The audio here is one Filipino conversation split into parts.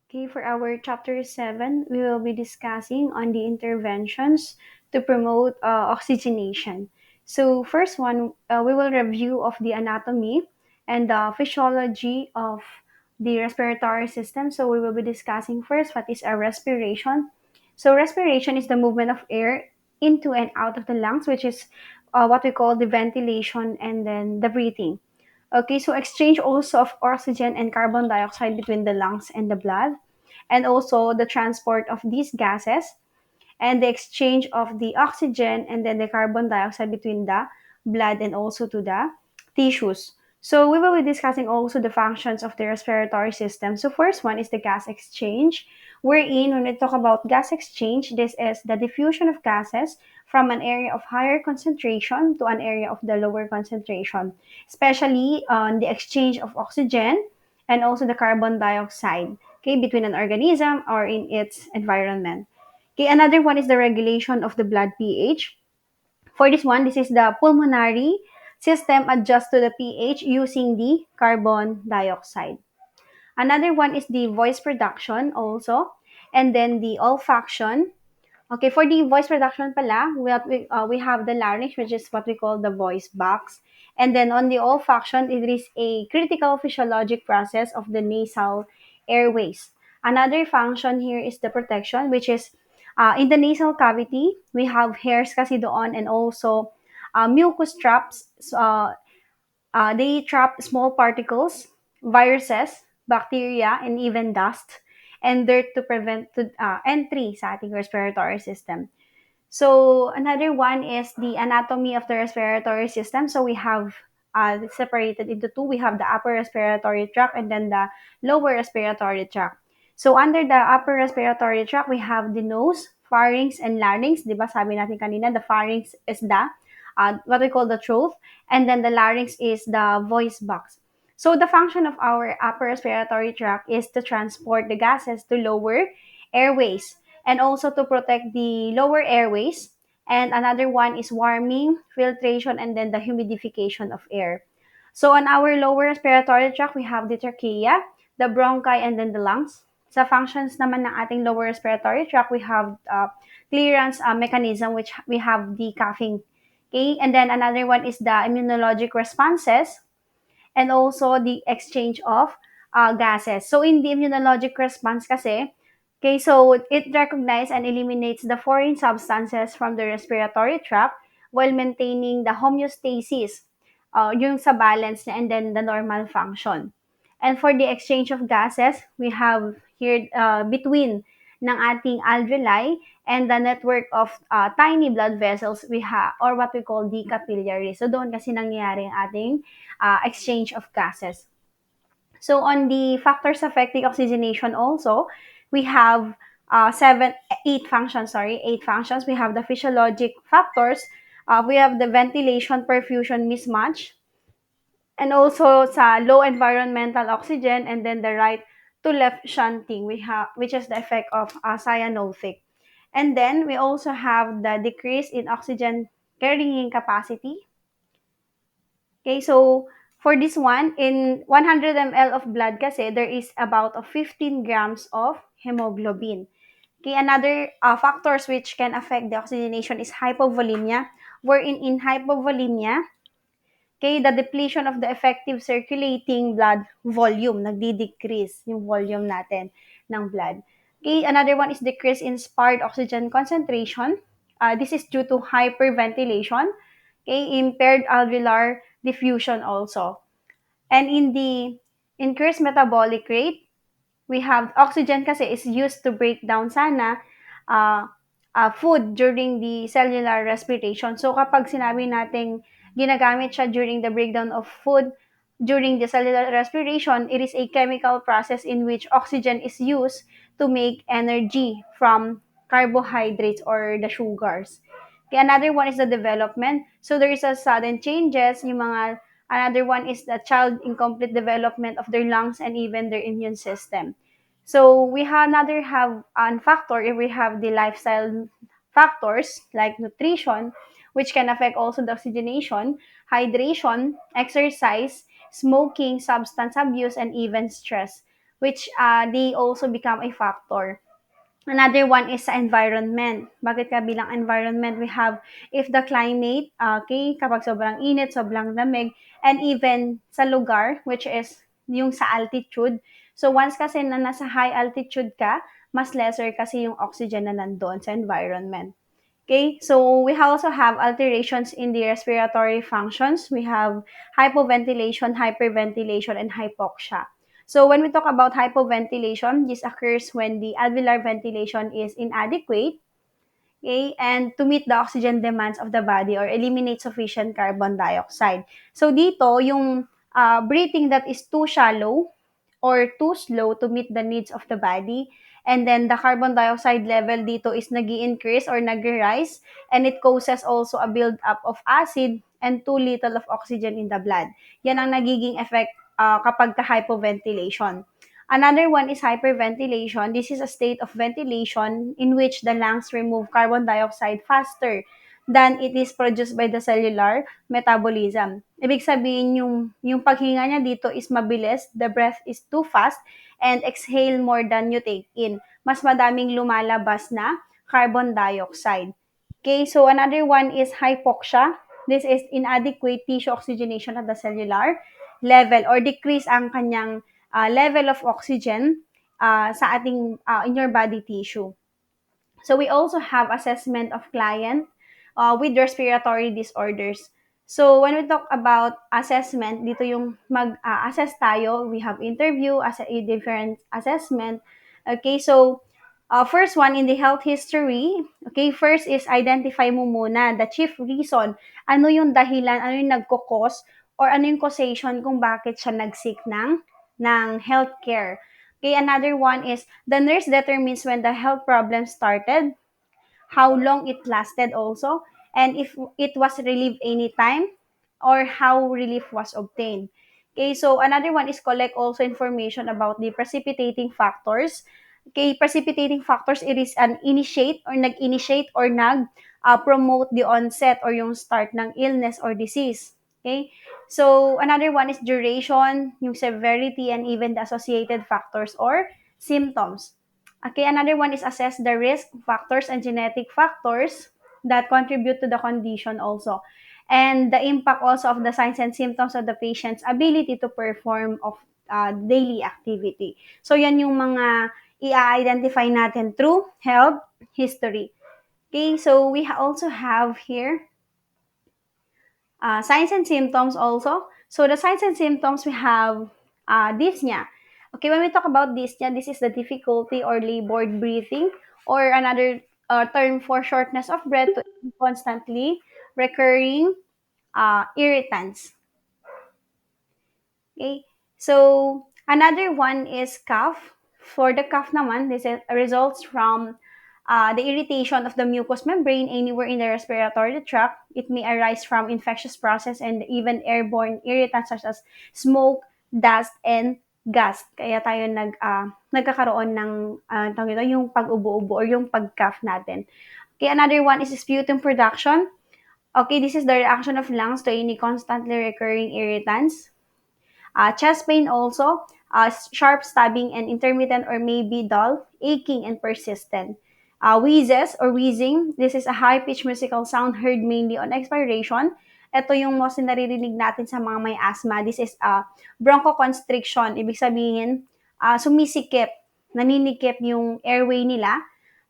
Okay, for our chapter 7, we will be discussing on the interventions to promote oxygenation. So, first one, we will review of the anatomy and the physiology of the respiratory system. So, we will be discussing first what is a respiration. So, respiration is the movement of air into and out of the lungs, which is what we call the ventilation and then the breathing. Okay, so exchange also of oxygen and carbon dioxide between the lungs and the blood, and also the transport of these gases and the exchange of the oxygen and then the carbon dioxide between the blood and also to the tissues. So we will be discussing also the functions of the respiratory system. So first one is the gas exchange, wherein when we talk about gas exchange, this is the diffusion of gases from an area of higher concentration to an area of the lower concentration, especially on the exchange of oxygen and also the carbon dioxide, okay, between an organism or in its environment. Okay, another one is the regulation of the blood pH. For this one, this is the pulmonary system adjusts to the pH using the carbon dioxide. Another one is the voice production also, and then the olfaction. Okay, for the voice production pala, we have the larynx, which is what we call the voice box. And then on the olfaction, it is a critical physiologic process of the nasal airways. Another function here is the protection, which is in the nasal cavity, we have hairs kasi doon and also mucus traps. They trap small particles, viruses, bacteria, and even dust and dirt to prevent entry sa ating respiratory system. So another one is the anatomy of the respiratory system. So we have separated into two. We have the upper respiratory tract and then the lower respiratory tract. So under the upper respiratory tract, we have the nose, pharynx, and larynx. Di ba sabi natin kanina, the pharynx is the what we call the throat, and then the larynx is the voice box. So the function of our upper respiratory tract is to transport the gases to lower airways and also to protect the lower airways. And another one is warming, filtration, and then the humidification of air. So on our lower respiratory tract, we have the trachea, the bronchi, and then the lungs. Sa functions naman ng ating lower respiratory tract, we have clearance mechanism, which we have the coughing. Okay, and then another one is the immunologic responses and also the exchange of gases. So in the immunologic response kasi, okay, so it recognizes and eliminates the foreign substances from the respiratory tract while maintaining the homeostasis, yung sa balance niya and then the normal function. And for the exchange of gases, we have here between ng ating alveoli and the network of tiny blood vessels we have or what we call the capillaries. So doon kasi nangyayari ang ating exchange of gases. So on the factors affecting oxygenation also, we have eight functions. We have the physiologic factors. We have the ventilation perfusion mismatch, and also sa low environmental oxygen, and then the right to left shunting we have, which is the effect of cyanotic. And then we also have the decrease in oxygen carrying capacity. Okay, so for this one, in 100 ml of blood kasi, there is about of 15 grams of hemoglobin. Okay, another factors which can affect the oxygenation is hypovolemia, wherein in hypovolemia, okay, the depletion of the effective circulating blood volume, nagdi-decrease yung volume natin ng blood. Okay, another one is decrease in sparse oxygen concentration. This is due to hyperventilation, okay, impaired alveolar diffusion also. And in the increased metabolic rate, we have oxygen kasi is used to break down sana uh, food during the cellular respiration. So kapag sinabi nating ginagamit siya during the breakdown of food during the cellular respiration, it is a chemical process in which oxygen is used to make energy from carbohydrates or the sugars. Okay, another one is the development. So there is a sudden changes, yung mga another one is the child incomplete development of their lungs and even their immune system. So we have another have an factor if we have the lifestyle factors like nutrition, which can affect also the oxygenation, hydration, exercise, smoking, substance abuse, and even stress. which they also become a factor. Another one is sa environment. Bakit ka bilang environment? We have if the climate, okay, kapag sobrang init, sobrang lamig, and even sa lugar, which is yung sa altitude. So once kasi na nasa high altitude ka, mas lesser kasi yung oxygen na nandoon sa environment. Okay, so we also have alterations in the respiratory functions. We have hypoventilation, hyperventilation, and hypoxia. So when we talk about hypoventilation, this occurs when the alveolar ventilation is inadequate, okay, and to meet the oxygen demands of the body or eliminate sufficient carbon dioxide. So dito, yung breathing that is too shallow or too slow to meet the needs of the body. And then the carbon dioxide level dito is nag increase or nag-rise, and it causes also a build-up of acid and too little of oxygen in the blood. Yan ang nagiging effect kapag ka-hypoventilation. Another one is hyperventilation. This is a state of ventilation in which the lungs remove carbon dioxide faster than it is produced by the cellular metabolism. Ibig sabihin, yung paghinga niya dito is mabilis, the breath is too fast, and exhale more than you take in. Mas madaming lumalabas na carbon dioxide. Okay, so another one is hypoxia. This is inadequate tissue oxygenation at the cellular level or decrease ang kanyang level of oxygen sa ating in your body tissue. So we also have assessment of client with respiratory disorders. So when we talk about assessment, dito yung mag-assess tayo. We have interview as a different assessment. Okay, so first one in the health history. Okay, first is identify mo muna the chief reason. Ano yung dahilan, ano yung nagkukos, or ano yung causation kung bakit siya nag-seek ng healthcare. Okay, another one is the nurse determines when the health problem started, how long it lasted also, and if it was relieved anytime, or how relief was obtained. Okay, so another one is collect also information about the precipitating factors. Okay, precipitating factors, it is an initiate or nag-initiate or nag-promote the onset or yung start ng illness or disease. Okay, so another one is duration, yung severity, and even the associated factors or symptoms. Okay, another one is assess the risk factors and genetic factors that contribute to the condition also. And the impact also of the signs and symptoms of the patient's ability to perform of daily activity. So, yan yung mga i-identify natin through health history. Okay, so we also have here signs and symptoms also. So the signs and symptoms we have dyspnea. Okay, when we talk about dyspnea, this is the difficulty or labored breathing, or another term for shortness of breath to constantly recurring irritants. Okay, so another one is cough. For the cough naman, this results from the irritation of the mucous membrane anywhere in the respiratory tract. It may arise from infectious process and even airborne irritants such as smoke, dust, and gas. Kaya tayo nagkakaroon ng tawag ito, yung pag-ubo-ubo or yung pag-cough natin. Okay, another one is sputum production. Okay, this is the reaction of lungs to any constantly recurring irritants. Chest pain also, sharp stabbing and intermittent or maybe dull, aching and persistent. Wheezes or wheezing, this is a high-pitched musical sound heard mainly on expiration. Ito yung most naririnig natin sa mga may asthma. This is bronchoconstriction. Ibig sabihin, sumisikip, naninikip yung airway nila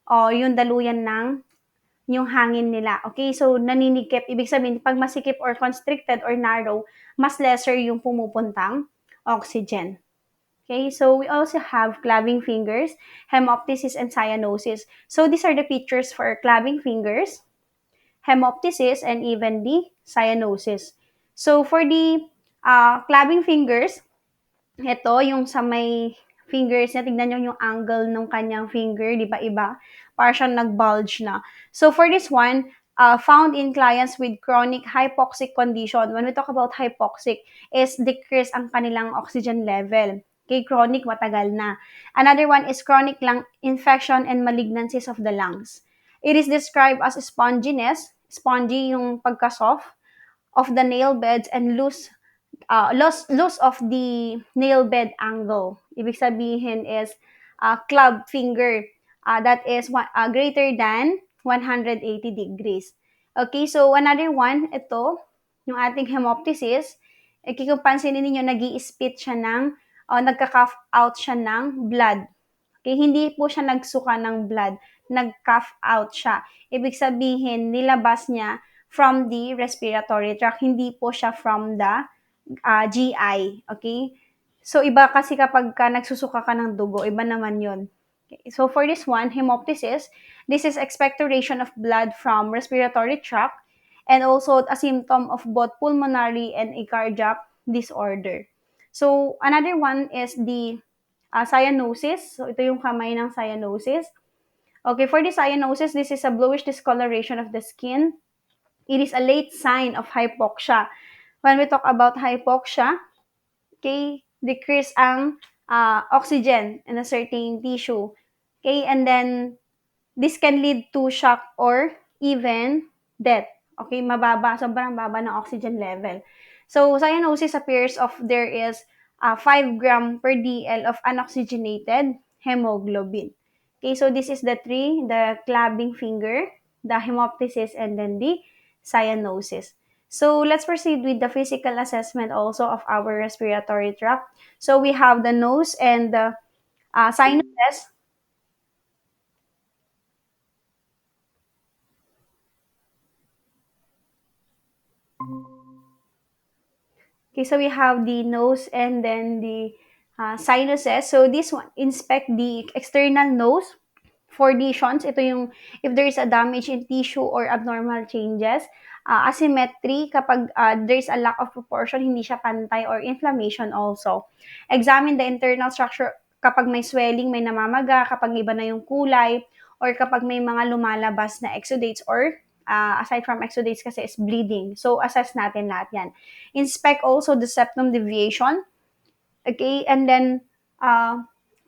o yung daluyan ng yung hangin nila. Okay, so naninikip. Ibig sabihin, pag masikip or constricted or narrow, mas lesser yung pumupuntang oxygen. Okay, so we also have clapping fingers, hemoptysis, and cyanosis. So these are the pictures for clapping fingers, hemoptysis, and even the cyanosis. So for the clapping fingers, ito yung sa may fingers niya, tignan nyo yung angle ng kanyang finger, di ba iba? Para siyang nag-bulge na. So for this one, found in clients with chronic hypoxic condition. When we talk about hypoxic, is decrease ang kanilang oxygen level. Okay, chronic, matagal na. Another one is chronic lung infection and malignancies of the lungs. It is described as sponginess, spongy yung pagka-soft, of the nail beds and loose loss of the nail bed angle. Ibig sabihin is club finger that is greater than 180 degrees. Okay, so another one, ito, yung ating hemoptysis. Kung pansinin ninyo, nag-i-spit siya nagka-cough out siya ng blood. Okay, hindi po siya nagsuka ng blood, nag-cough out siya. Ibig sabihin, nilabas niya from the respiratory tract, hindi po siya from the GI, okay? So, iba kasi kapag nagsusuka ka ng dugo, iba naman yun. Okay. So, for this one, hemoptysis, this is expectoration of blood from respiratory tract and also a symptom of both pulmonary and a cardiac disorder. So, another one is the cyanosis. So, ito yung kamay ng cyanosis. Okay, for the cyanosis, this is a bluish discoloration of the skin. It is a late sign of hypoxia. When we talk about hypoxia, okay, decrease ang oxygen in a certain tissue. Okay, and then this can lead to shock or even death. Okay, sobrang baba ng oxygen level. So, cyanosis appears of there is 5 gram per DL of unoxygenated hemoglobin. Okay, so this is the clubbing finger, the hemoptysis, and then the cyanosis. So, let's proceed with the physical assessment also of our respiratory tract. So, we have the nose and the sinuses. Okay, so we have the nose and then the sinuses. So this one, inspect the external nose for lesions. Ito yung if there is a damage in tissue or abnormal changes. Asymmetry, kapag there is a lack of proportion, hindi siya pantay or inflammation also. Examine the internal structure kapag may swelling, may namamaga, kapag iba na yung kulay, or kapag may mga lumalabas na exudates or aside from exudates kasi is bleeding. So, assess natin lahat yan. Inspect also the septum deviation, okay, and then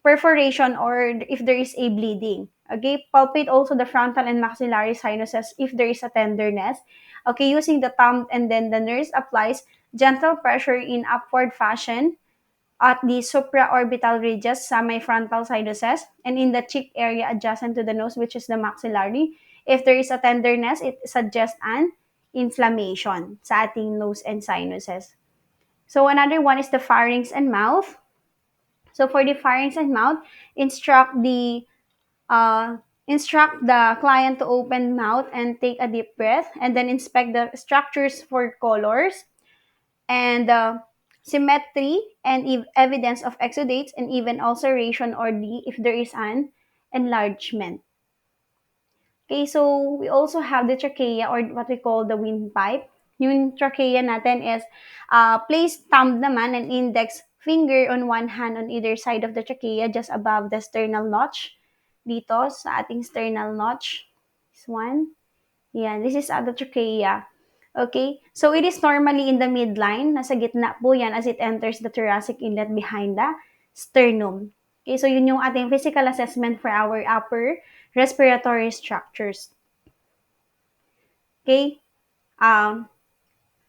perforation or if there is a bleeding. Okay, palpate also the frontal and maxillary sinuses if there is a tenderness. Okay, using the thumb and then the nurse applies gentle pressure in upward fashion at the supraorbital ridges sa may frontal sinuses and in the cheek area adjacent to the nose, which is the maxillary. If there is a tenderness, it suggests an inflammation sa ating nose and sinuses. So another one is the pharynx and mouth. So for the pharynx and mouth, instruct the client to open mouth and take a deep breath, and then inspect the structures for colors and symmetry and evidence of exudates and even ulceration or if there is an enlargement. Okay, so we also have the trachea or what we call the windpipe. Yung trachea natin is place thumb naman and index finger on one hand on either side of the trachea just above the sternal notch. Dito sa ating sternal notch. This one. Yan, this is the trachea. Okay, so it is normally in the midline. Nasa gitna po yan as it enters the thoracic inlet behind the sternum. Okay, so yun yung ating physical assessment for our upper respiratory structures. Okay,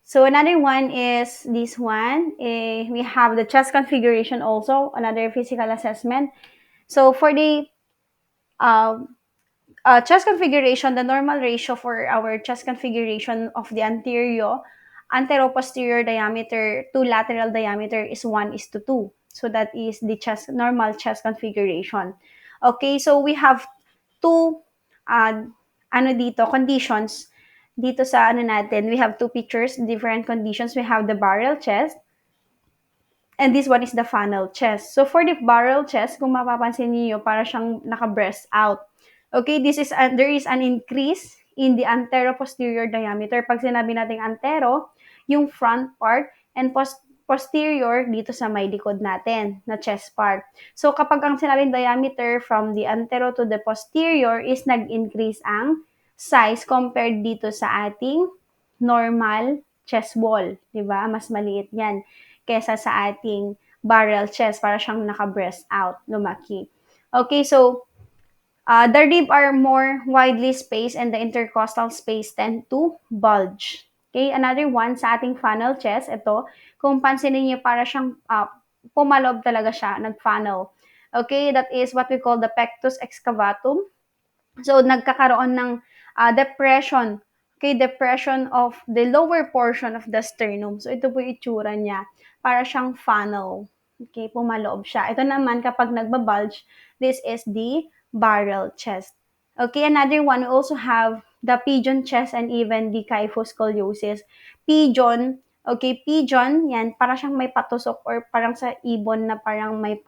so another one is this one. We have the chest configuration also, another physical assessment. So for the uh, chest configuration, the normal ratio for our chest configuration of the anteroposterior diameter to lateral diameter is 1:2. So that is the normal chest configuration. Okay, so we have two conditions dito sa natin. We have two pictures, different conditions. We have the barrel chest and this one is the funnel chest. So for the barrel chest, kung mapapansin niyo, para siyang naka-breast out. Okay, there is an increase in the anteroposterior diameter. Pag sinabi nating antero, yung front part, and posterior dito sa may likod natin na chest part. So kapag ang sinabing diameter from the antero to the posterior is nag-increase ang size compared dito sa ating normal chest wall, 'di ba? Mas maliit 'yan kesa sa ating barrel chest, para siyang naka-breast out, lumaki. Okay, so the rib are more widely spaced and the intercostal space tend to bulge. Okay, another one sa ating funnel chest, ito, kung pansinin niyo para siyang pumalob talaga siya, nag-funnel. Okay, that is what we call the pectus excavatum. So, nagkakaroon ng depression. Okay, depression of the lower portion of the sternum. So, ito po yung itsura niya. Para siyang funnel. Okay, pumaloob siya. Ito naman, kapag nagbabulge, this is the barrel chest. Okay, another one, we also have the pigeon chest and even the kyphoscoliosis. Pigeon, okay, pigeon, yan, para siyang may patusok or parang sa ibon na parang may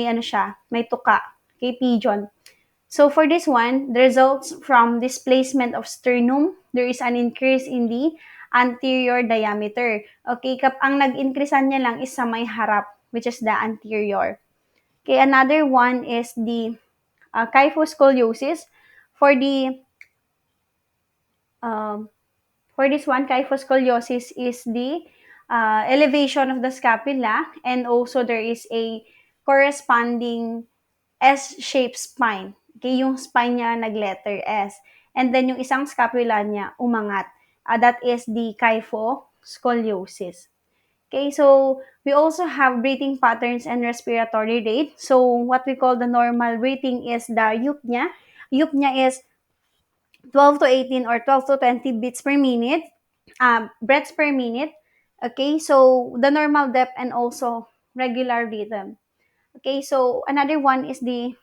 ano siya, may tuka. Okay, pigeon. So for this one, the results from displacement of sternum, there is an increase in the anterior diameter. Okay, ang nag-increasean niya lang is sa may harap, which is the anterior. Okay, another one is the kyphoscoliosis. For the um, for this one, kyphoscoliosis is the elevation of the scapula, and also there is a corresponding S-shaped spine. Okay, yung spine niya nag-letter S. And then yung isang scapula niya umangat. That is the kyphoscoliosis. Okay, so we also have breathing patterns and respiratory rate. So what we call the normal breathing is the eupnea. Eupnea is 12 to 18 or 12 to 20 beats per minute, breaths per minute. Okay, so the normal depth and also regular rhythm. Okay, so another one is the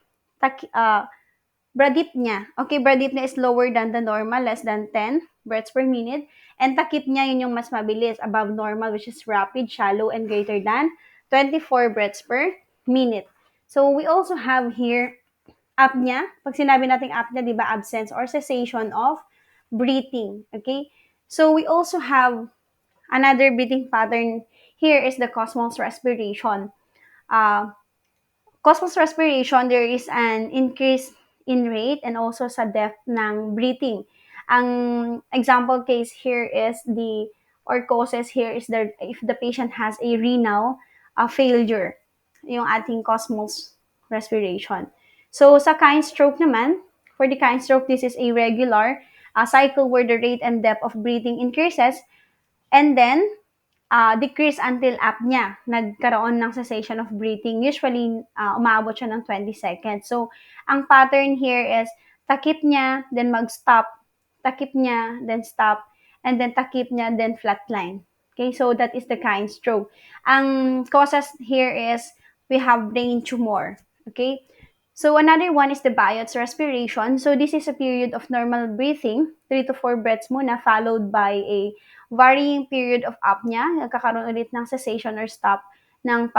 bradypnea. Okay, bradypnea is lower than the normal, less than 10 breaths per minute. And tachypnea, yun yung mas mabilis, above normal, which is rapid, shallow, and greater than 24 breaths per minute. So we also have here apnea. Pag sinabi nating apnea, di ba, absence or cessation of breathing. Okay? So we also have another breathing pattern. Here is the Cosmos respiration. Uh, Cosmos respiration, there is an increase in rate and also sa depth ng breathing. Ang example case here is the, or causes here is the, if the patient has a renal failure, yung ating Cosmos respiration. So sa kind stroke naman, for the kind stroke, this is a regular cycle where the rate and depth of breathing increases, and then decrease until apnea. Nagkaroon ng cessation of breathing. Usually, umaabot siya ng 20 seconds. So, ang pattern here is takip niya, then mag-stop. Takip niya, then stop. And then takip niya, then flatline. Okay, so that is the kind stroke. Ang causes here is we have brain tumor. Okay, so another one is the Biot's respiration. So this is a period of normal breathing, 3 to 4 breaths muna, followed by a varying period of apnea. Nagkakaroon ulit ng cessation or stop ng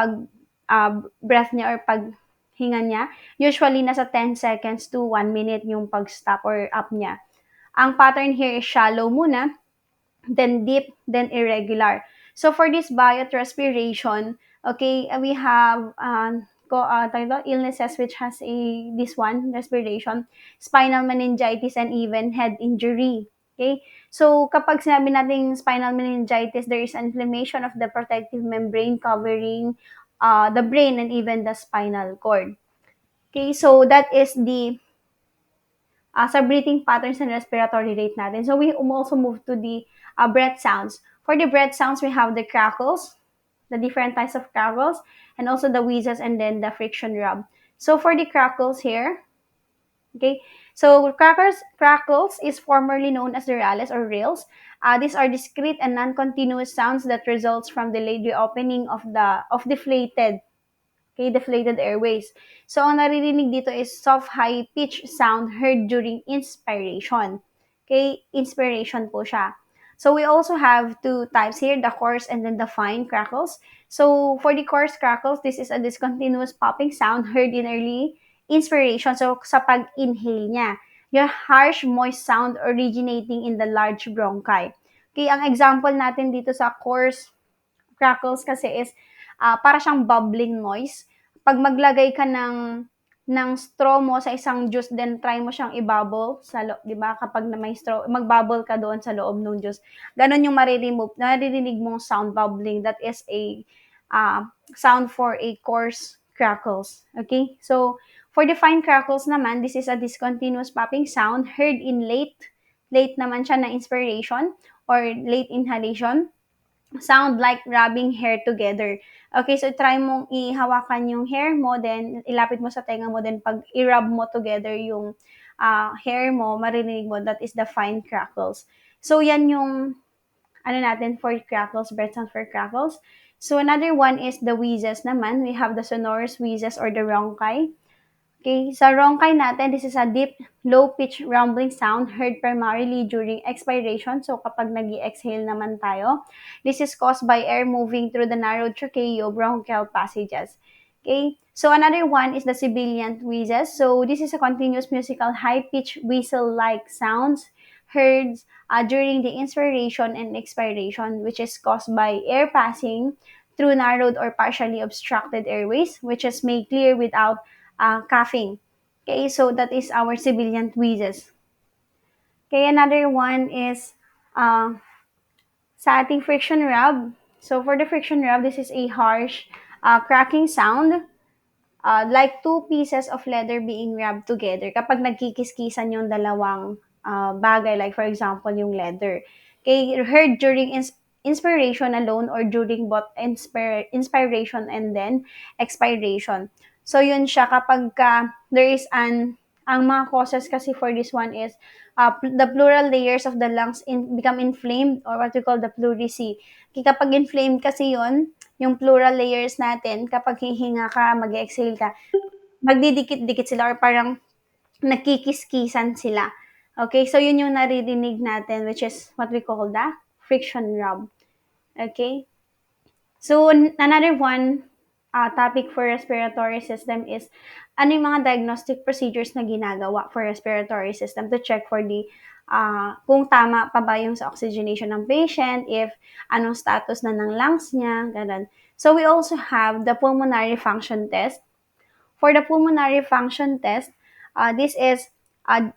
breath niya or paghinga niya. Usually, nasa 10 seconds to 1 minute yung pag-stop or apnea. Ang pattern here is shallow muna, then deep, then irregular. So for this Biot respiration, okay, we have illnesses which has this one respiration, spinal meningitis, and even head injury. Okay, so kapag sinabi natin spinal meningitis, there is an inflammation of the protective membrane covering the brain and even the spinal cord. Okay, so that is the sa breathing patterns and respiratory rate natin. So we also move to the breath sounds. For the breath sounds, we have the crackles, the different types of crackles, and also the wheezes and then the friction rub. So for the crackles here, okay, so crackles is formerly known as the rales or rails. These are discrete and non-continuous sounds that results from delayed reopening of the deflated, okay, deflated airways. So, ang naririnig dito is soft high-pitch sound heard during inspiration. Okay, inspiration po siya. So, we also have two types here, the coarse and then the fine crackles. So, for the coarse crackles, this is a discontinuous popping sound heard in early inspiration. So, sa pag-inhale niya. Your harsh, moist sound originating in the large bronchi. Okay, ang example natin dito sa coarse crackles kasi is para siyang bubbling noise. Pag maglagay ka ng straw mo sa isang juice, then try mo siyang i-bubble sa loob, 'di ba? Kapag na may straw, mag-bubble ka doon sa loob ng juice. Ganon yung naririnig mong sound bubbling. That is a sound for a coarse crackles. Okay? So, for the fine crackles naman, this is a discontinuous popping sound heard in late late naman siya na inspiration or late inhalation, sound like rubbing hair together. Okay, so try mong ihawakan yung hair mo, then ilapit mo sa tenga mo, then pag i-rub mo together yung hair mo, marinig mo, that is the fine crackles. So, yan yung ano natin for crackles, bird sound for crackles. So, another one is the wheezes naman. We have the sonorous wheezes or the ronchi. Okay, sa ronchi natin, this is a deep, low-pitch rumbling sound heard primarily during expiration. So, kapag nag exhale naman tayo, this is caused by air moving through the narrow tracheobronchial passages. Okay, so another one is the sibilant wheezes. So, this is a continuous musical high-pitched whistle-like sounds heard during the inspiration and expiration, which is caused by air passing through narrowed or partially obstructed airways, which is made clear without coughing. Okay, so that is our civilian wheezes. Okay, another one is uh, sa ating friction rub. So for the friction rub, this is a harsh cracking sound like two pieces of leather being rubbed together kapag nagkikiskisan yung dalawang bagay, like for example, yung leather. Okay, heard during inspiration alone or during both inspiration and then expiration. So yun siya kapag there is ang mga causes kasi for this one is the pleural layers of the lungs become inflamed or what we call the pleurisy. Kapag inflamed kasi yun, yung pleural layers natin, kapag hihinga ka, mag-exhale ka, magdidikit-dikit sila or parang nagkikiskisan sila. Okay, so yun yung naririnig natin, which is what we call the friction rub. Okay, so another one topic for respiratory system is ano yung mga diagnostic procedures na ginagawa for respiratory system to check for the kung tama pa ba yung sa oxygenation ng patient, if anong status na ng lungs niya, ganun. So we also have the pulmonary function test. For the pulmonary function test, this is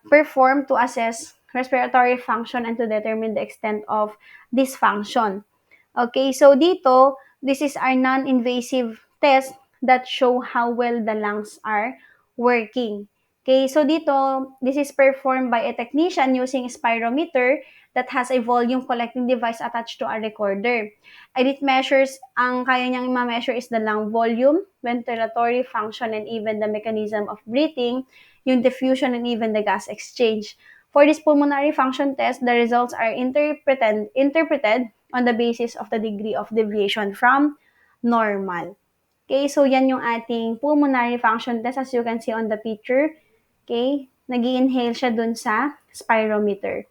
performed to assess respiratory function and to determine the extent of dysfunction. Okay, so dito, this is our non-invasive test that show how well the lungs are working. Okay, so dito, this is performed by a technician using a spirometer that has a volume collecting device attached to a recorder. And it measures, ang kaya niyang ma-measure is the lung volume, ventilatory function, and even the mechanism of breathing, yung diffusion, and even the gas exchange. For this pulmonary function test, the results are interpreted on the basis of the degree of deviation from normal. Okay, so yan yung ating pulmonary function test as you can see on the picture. Okay, nag-inhale siya dun sa spirometer.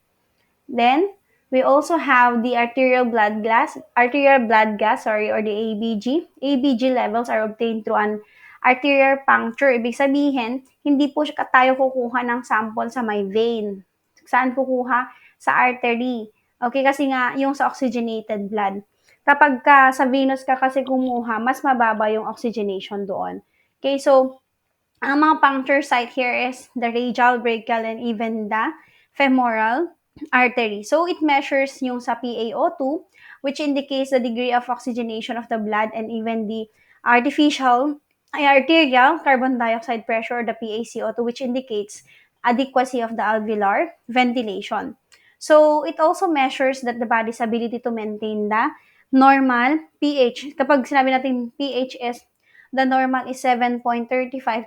Then, we also have the arterial blood gas, or the ABG. ABG levels are obtained through an arterial puncture. Ibig sabihin, hindi po siya tayo kukuha ng sample sa may vein. Saan kukuha? Sa artery. Okay, kasi nga, yung sa oxygenated blood. Kapag sa venous ka kasi kumuha, mas mababa yung oxygenation doon. Okay, so, ang mga puncture site here is the radial, brachial, and even the femoral artery. So, it measures yung sa PaO2, which indicates the degree of oxygenation of the blood and even the arterial carbon dioxide pressure, or the PaCO2, which indicates adequacy of the alveolar ventilation. So, it also measures that the body's ability to maintain the normal pH. Kapag sinabi natin pH is the normal is 7.35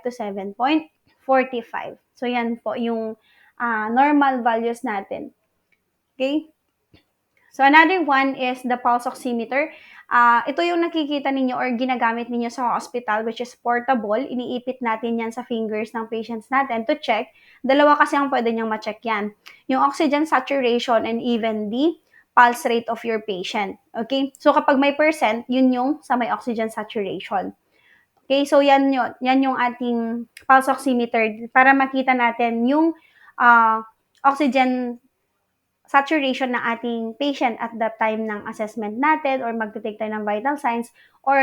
to 7.45. So, yan po yung normal values natin. Okay? So, another one is the pulse oximeter. Ito yung nakikita ninyo or ginagamit ninyo sa hospital, which is portable. Iniipit natin yan sa fingers ng patients natin to check. Dalawa kasi ang pwede niyang ma-check yan. Yung oxygen saturation and even the pulse rate of your patient. Okay? So, kapag may percent, yun yung sa may oxygen saturation. Okay, so yan yun. Yan yung ating pulse oximeter para makita natin yung oxygen saturation ng ating patient at that time ng assessment natin or magte-take tayo ng vital signs or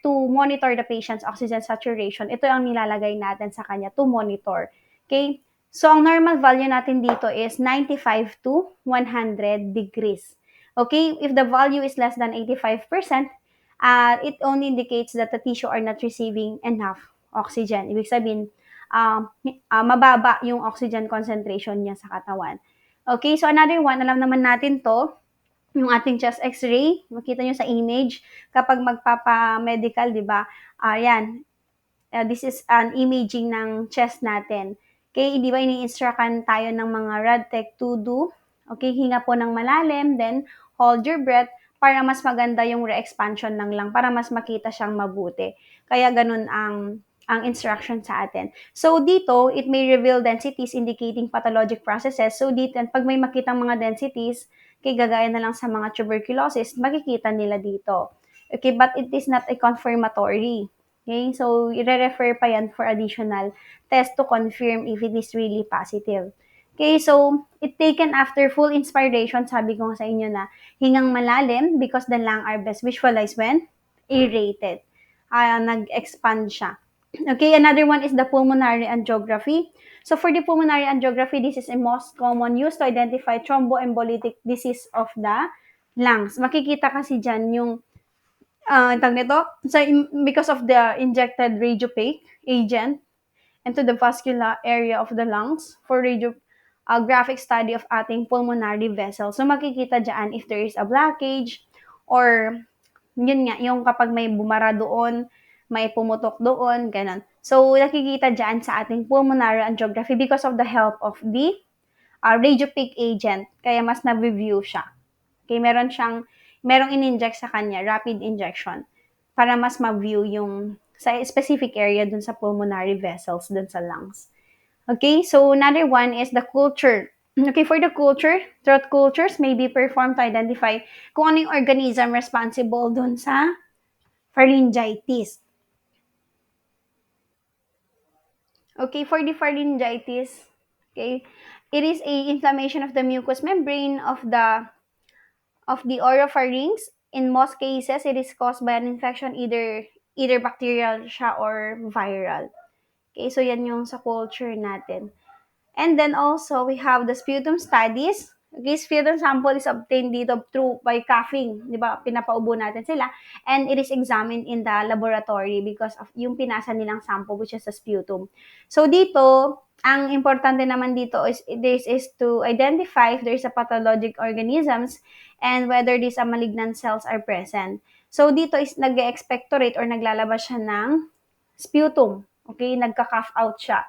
to monitor the patient's oxygen saturation. Ito ang nilalagay natin sa kanya to monitor. Okay? So, ang normal value natin dito is 95 to 100 degrees. Okay? If the value is less than 85%, it only indicates that the tissue are not receiving enough oxygen. Ibig sabihin, mababa yung oxygen concentration niya sa katawan. Okay, so another one, alam naman natin to, yung ating chest x-ray, makita nyo sa image, kapag magpapa-medical, di ba? Yan, this is an imaging ng chest natin. Okay, di ba ini-instructan tayo ng mga RadTech to do? Okay, hinga po ng malalim, then hold your breath para mas maganda yung re-expansion ng lung, para mas makita siyang mabuti. Kaya ganun ang instruction sa atin. So dito, it may reveal densities indicating pathologic processes. So dito, pag may makitang mga densities, kay gagaya na lang sa mga tuberculosis, makikita nila dito. Okay, but it is not a confirmatory. Okay, so i-refer pa yan for additional test to confirm if it is really positive. Okay, so it taken after full inspiration, sabi ko sa inyo na hingang malalim because the lung are best visualized when aerated. Nag-expand siya. Okay, another one is the pulmonary angiography. So for the pulmonary angiography, this is the most common used to identify thromboembolic disease of the lungs. Makikita kasi dyan yung tawag nito, so because of the injected radiopaque agent into the vascular area of the lungs for radiographic study of ating pulmonary vessel. So makikita dyan if there is a blockage or yun nga, yung kapag may bumara doon, may pumutok doon, ganun. So nakikita dyan sa ating pulmonary angiography because of the help of the radiopaque agent, kaya mas na-review siya. Okay, merong in-inject sa kanya, rapid injection, para mas ma-view yung sa specific area dun sa pulmonary vessels dun sa lungs. Okay, so another one is the culture. Okay, for the culture, throat cultures may be performed to identify kung ano yung organism responsible dun sa pharyngitis. Okay, for the pharyngitis, okay, it is a inflammation of the mucous membrane of the oropharynx. In most cases, it is caused by an infection, either bacterial siya or viral. Okay, so yan yung sa culture natin. And then also, we have the sputum studies. Okay, sputum sample is obtained dito through by coughing. Di ba? Pinapaubo natin sila. And it is examined in the laboratory because of yung pinasa nilang sample, which is the sputum. So dito, ang importante naman dito is this is to identify if there is a pathologic organisms and whether these malignant cells are present. So dito is nag-expectorate or naglalabas siya ng sputum. Okay, nagka-cough out siya.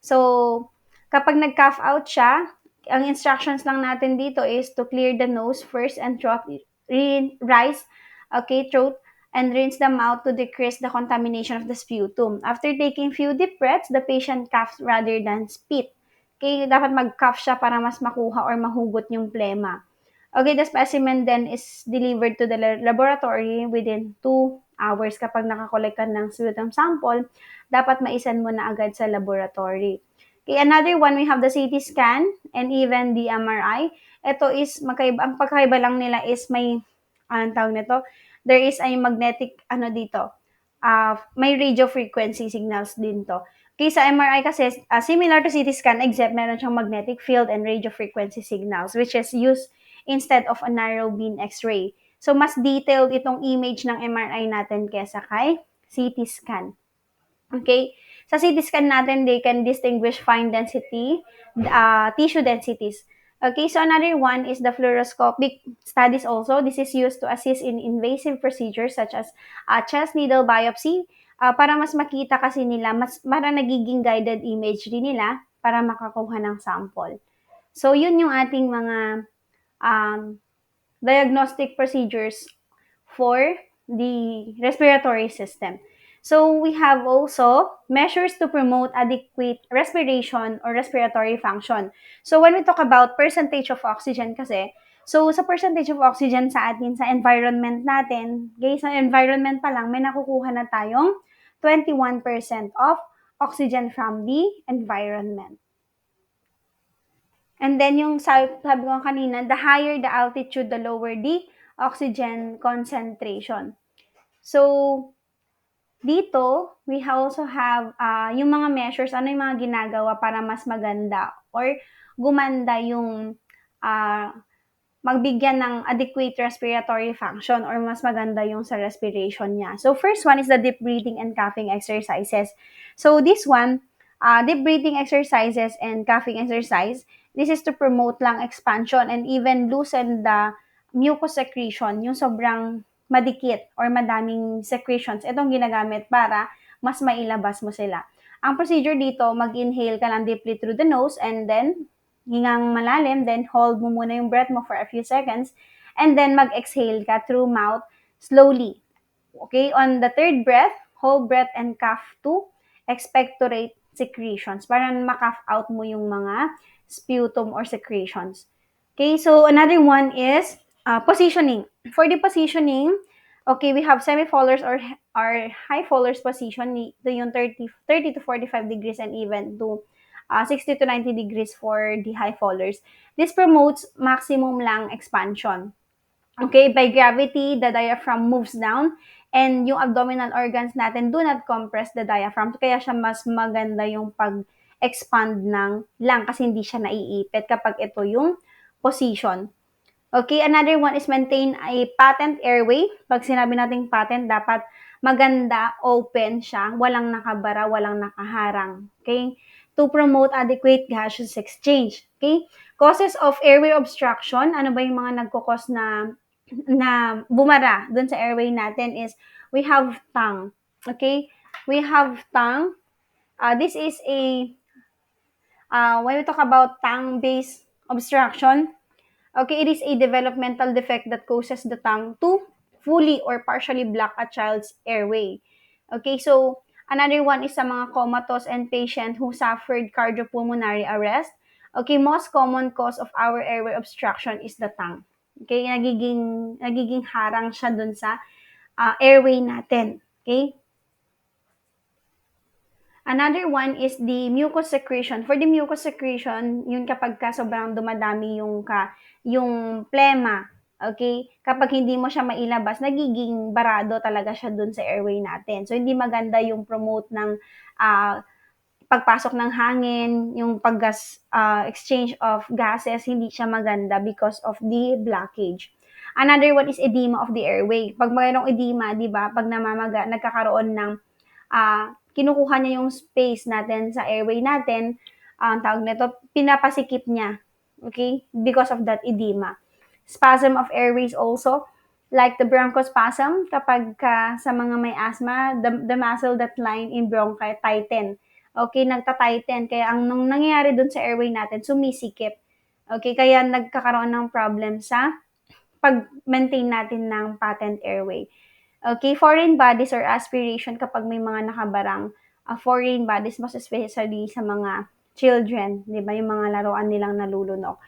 So, kapag nag-cough out siya, ang instructions lang natin dito is to clear the nose first and throat, throat, and rinse the mouth to decrease the contamination of the sputum. After taking few deep breaths, the patient coughs rather than spit. Okay, dapat mag-cough siya para mas makuha or mahugot yung plema. Okay, the specimen then is delivered to the laboratory within 2 hours. Kapag nakakolek ka ng sputum sample, dapat maisan mo na agad sa laboratory. Okay, another one, we have the CT scan and even the MRI. Ito is, ang pagkaiba lang nila is anong tawag nito? There is a magnetic, may radio frequency signals din to. Okay, sa MRI kasi, similar to CT scan, except meron siyang magnetic field and radio frequency signals, which is used instead of a narrow beam X-ray. So, mas detailed itong image ng MRI natin kesa kay CT scan. Okay? Sa CT scan natin, they can distinguish fine density, tissue densities. Okay, so another one is the fluoroscopic studies also. This is used to assist in invasive procedures such as chest needle biopsy para mas makita kasi nila, para nagiging guided image din nila para makakuha ng sample. So, yun yung ating mga diagnostic procedures for the respiratory system. So we have also measures to promote adequate respiration or respiratory function. So when we talk about percentage of oxygen kasi, so sa percentage of oxygen sa atin, sa environment natin, okay, sa environment pa lang, may nakukuha na tayong 21% of oxygen from the environment. And then yung sabi ko kanina, the higher the altitude, the lower the oxygen concentration. So, dito, we also have yung mga measures, ano yung mga ginagawa para mas maganda or gumanda yung magbigyan ng adequate respiratory function or mas maganda yung sa respiration niya. So, first one is the deep breathing and coughing exercises. So, this one, deep breathing exercises and coughing exercise. This is to promote lung expansion and even loosen the mucus secretion, yung sobrang madikit or madaming secretions. Itong ginagamit para mas mailabas mo sila. Ang procedure dito, mag-inhale ka lang deeply through the nose and then hingang malalim, then hold mo muna yung breath mo for a few seconds and then mag-exhale ka through mouth slowly. Okay, on the third breath, hold breath and cough to expectorate secretions para ma-cough out mo yung mga sputum or secretions. Okay, so another one is positioning. For the positioning, okay, we have semi-folders or high folders position. Ito yung 30 to 45 degrees and even to 60 to 90 degrees for the high folders. This promotes maximum lung expansion. Okay, by gravity, the diaphragm moves down and yung abdominal organs natin do not compress the diaphragm. Kaya siya mas maganda yung pag-expand ng lung kasi hindi siya naiipit kapag ito yung position. Okay, another one is maintain a patent airway. Pag sinabi nating patent, dapat maganda, open siya, walang nakabara, walang nakaharang. Okay? To promote adequate gaseous exchange. Okay? Causes of airway obstruction, ano ba yung mga nagkukos na bumara dun sa airway natin is we have tongue. Okay? We have tongue. This is when we talk about tongue-based obstruction, okay, it is a developmental defect that causes the tongue to fully or partially block a child's airway. Okay, so another one is sa mga comatose and patient who suffered cardiopulmonary arrest. Okay, most common cause of our airway obstruction is the tongue. Okay, nagiging harang siya dun sa airway natin. Okay? Another one is the mucus secretion. For the mucus secretion, yun kapag ka sobrang dumadami yung plema, okay? Kapag hindi mo siya mailabas, nagiging barado talaga siya dun sa airway natin. So, hindi maganda yung promote ng pagpasok ng hangin, yung exchange of gases, hindi siya maganda because of the blockage. Another one is edema of the airway. Pag mayroong edema, di ba, pag namamaga, nagkakaroon ng kinukuha niya yung space natin sa airway natin, ang tawag nito, pinapasikip niya. Okay? Because of that edema. Spasm of airways also, like the bronchospasm, kapag sa mga may asthma, the muscle that line in bronchi tighten. Okay, nagta-tighten. Kaya ang nangyayari dun sa airway natin, sumisikip. Okay, kaya nagkakaroon ng problem sa pag-maintain natin ng patent airway. Okay, foreign bodies or aspiration kapag may mga nakabarang foreign bodies, most especially sa mga children, di ba, yung mga laruan nilang nalulunok.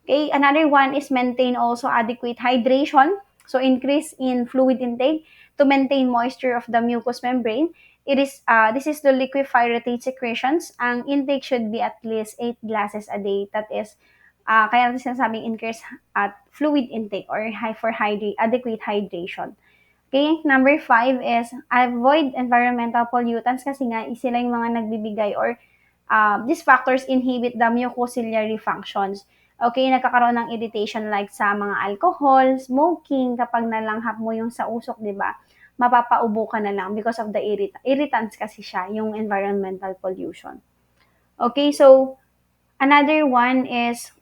Okay, another one is maintain also adequate hydration. So, increase in fluid intake to maintain moisture of the mucous membrane. This is to liquefy retain secretions. Ang intake should be at least 8 glasses a day. That is, kaya natin sinasabing increase at fluid intake or adequate hydration. Okay, number 5 is avoid environmental pollutants kasi nga sila yung mga nagbibigay or these factors inhibit the mucociliary functions. Okay, nagkakaroon ng irritation like sa mga alcohol, smoking, kapag nalanghap mo yung sa usok, di ba? Mapapaubo ka na lang because of the irritants kasi siya, yung environmental pollution. Okay, so another one is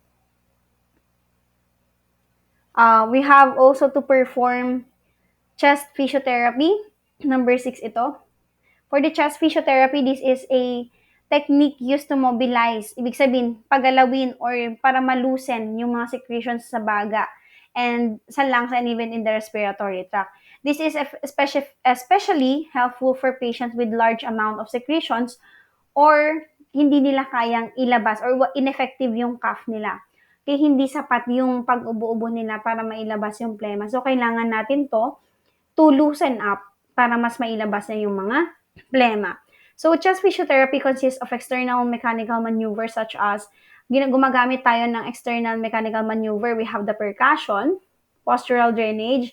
we have also to perform chest physiotherapy. Number 6 ito. For the chest physiotherapy, this is a technique used to mobilize. Ibig sabihin, pagalawin or para malusen yung mga secretions sa baga and sa lungs and even in the respiratory tract. This is especially helpful for patients with large amount of secretions or hindi nila kayang ilabas or ineffective yung cough nila. Kaya hindi sapat yung pag-ubo-ubo nila para mailabas yung plema. So, kailangan natin to loosen up para mas mailabas na yung mga plema. So, chest physiotherapy consists of external mechanical maneuvers such as gumagamit tayo ng external mechanical maneuver. We have the percussion, postural drainage,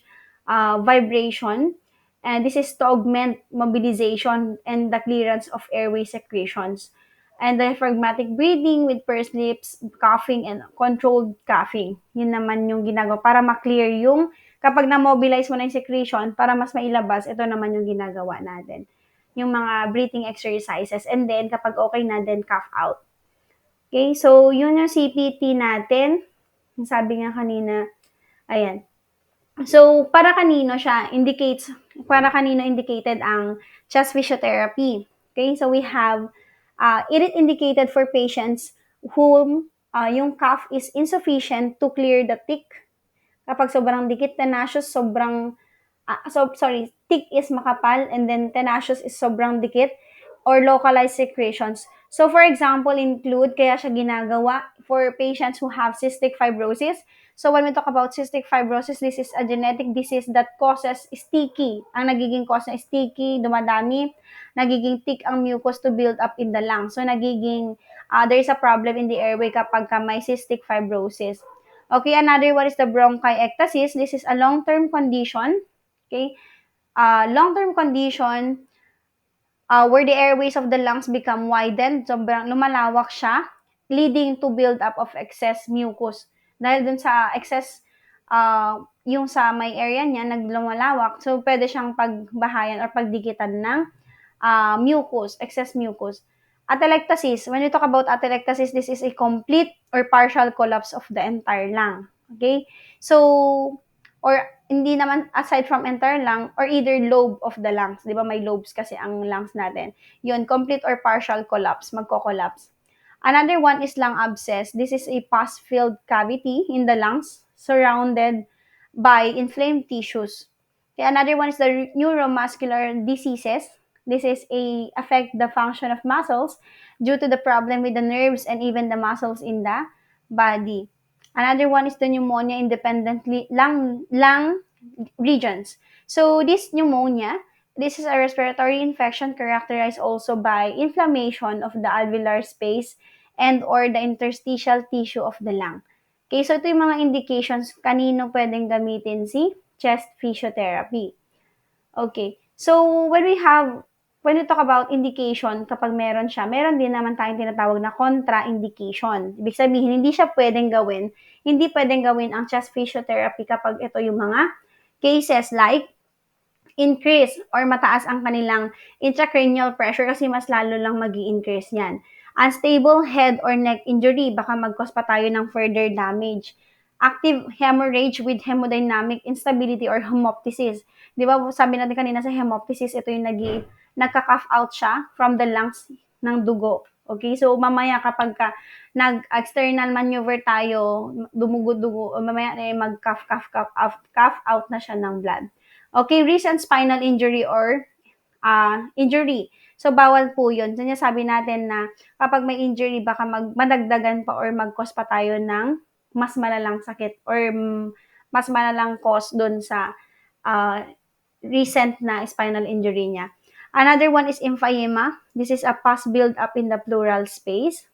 vibration, and this is to augment mobilization and the clearance of airway secretions. And diaphragmatic breathing with pursed lips, coughing, and controlled coughing. Yun naman yung ginagawa para ma-clear yung kapag na-mobilize mo na yung secretion para mas mailabas, ito naman yung ginagawa natin. yung mga breathing exercises. And then, kapag okay na, then cough out. Okay, so yun yung CPT natin. Sabi nga kanina, ayan. So, para kanino indicated ang chest physiotherapy. Okay, so we have, it is indicated for patients whom yung cough is insufficient to clear the tick. Kapag sobrang dikit, tenacious, thick is makapal, and then tenacious is sobrang dikit, or localized secretions. So, for example, kaya siya ginagawa for patients who have cystic fibrosis. So, when we talk about cystic fibrosis, this is a genetic disease that causes sticky. Ang nagiging cause na sticky, dumadami, nagiging thick ang mucus to build up in the lungs. So, there's a problem in the airway kapag may cystic fibrosis. Okay, another one is the bronchiectasis. This is a long-term condition. Okay, long-term condition where the airways of the lungs become widened, sobrang lumalawak siya, leading to build up of excess mucus. Dahil dun sa excess, yung sa may area niya, naglumalawak, so pwede siyang pagbahayan or pagdikitan ng mucus, excess mucus. Atelectasis, when we talk about atelectasis, this is a complete or partial collapse of the entire lung. Okay? So, or hindi naman aside from entire lung or either lobe of the lungs. Di ba may lobes kasi ang lungs natin. Yun, complete or partial collapse, magko-collapse. Another one is lung abscess. This is a pus-filled cavity in the lungs surrounded by inflamed tissues. Okay, another one is the neuromuscular diseases. This is affect the function of muscles due to the problem with the nerves and even the muscles in the body. Another one is the pneumonia independently lung regions. So this pneumonia, this is a respiratory infection characterized also by inflammation of the alveolar space and or the interstitial tissue of the lung. Okay, so ito yung mga indications kanino pwedeng gamitin si chest physiotherapy. Okay. So, when we talk about indication, kapag meron siya, meron din naman tayong tinatawag na contraindication. Ibig sabihin, hindi pwedeng gawin ang chest physiotherapy kapag ito yung mga cases like increase or mataas ang kanilang intracranial pressure kasi mas lalo lang mag-i-increase yan. Unstable head or neck injury, baka mag-cause pa tayo ng further damage. Active hemorrhage with hemodynamic instability or hemoptysis. Di ba, sabi natin kanina sa hemoptysis, ito yung nagka-cough out siya from the lungs ng dugo. Okay, so mamaya kapag nag-external maneuver tayo, dumugo-dugo, mamaya mag-cough out na siya ng blood. Okay, recent spinal injury or injury. So, bawal po yun. So, sabi natin na kapag may injury, baka madagdagan pa or mag-cause pa tayo ng mas malalang sakit or mas malalang cause dun sa recent na spinal injury niya. Another one is emphysema. This is a pus build up in the pleural space.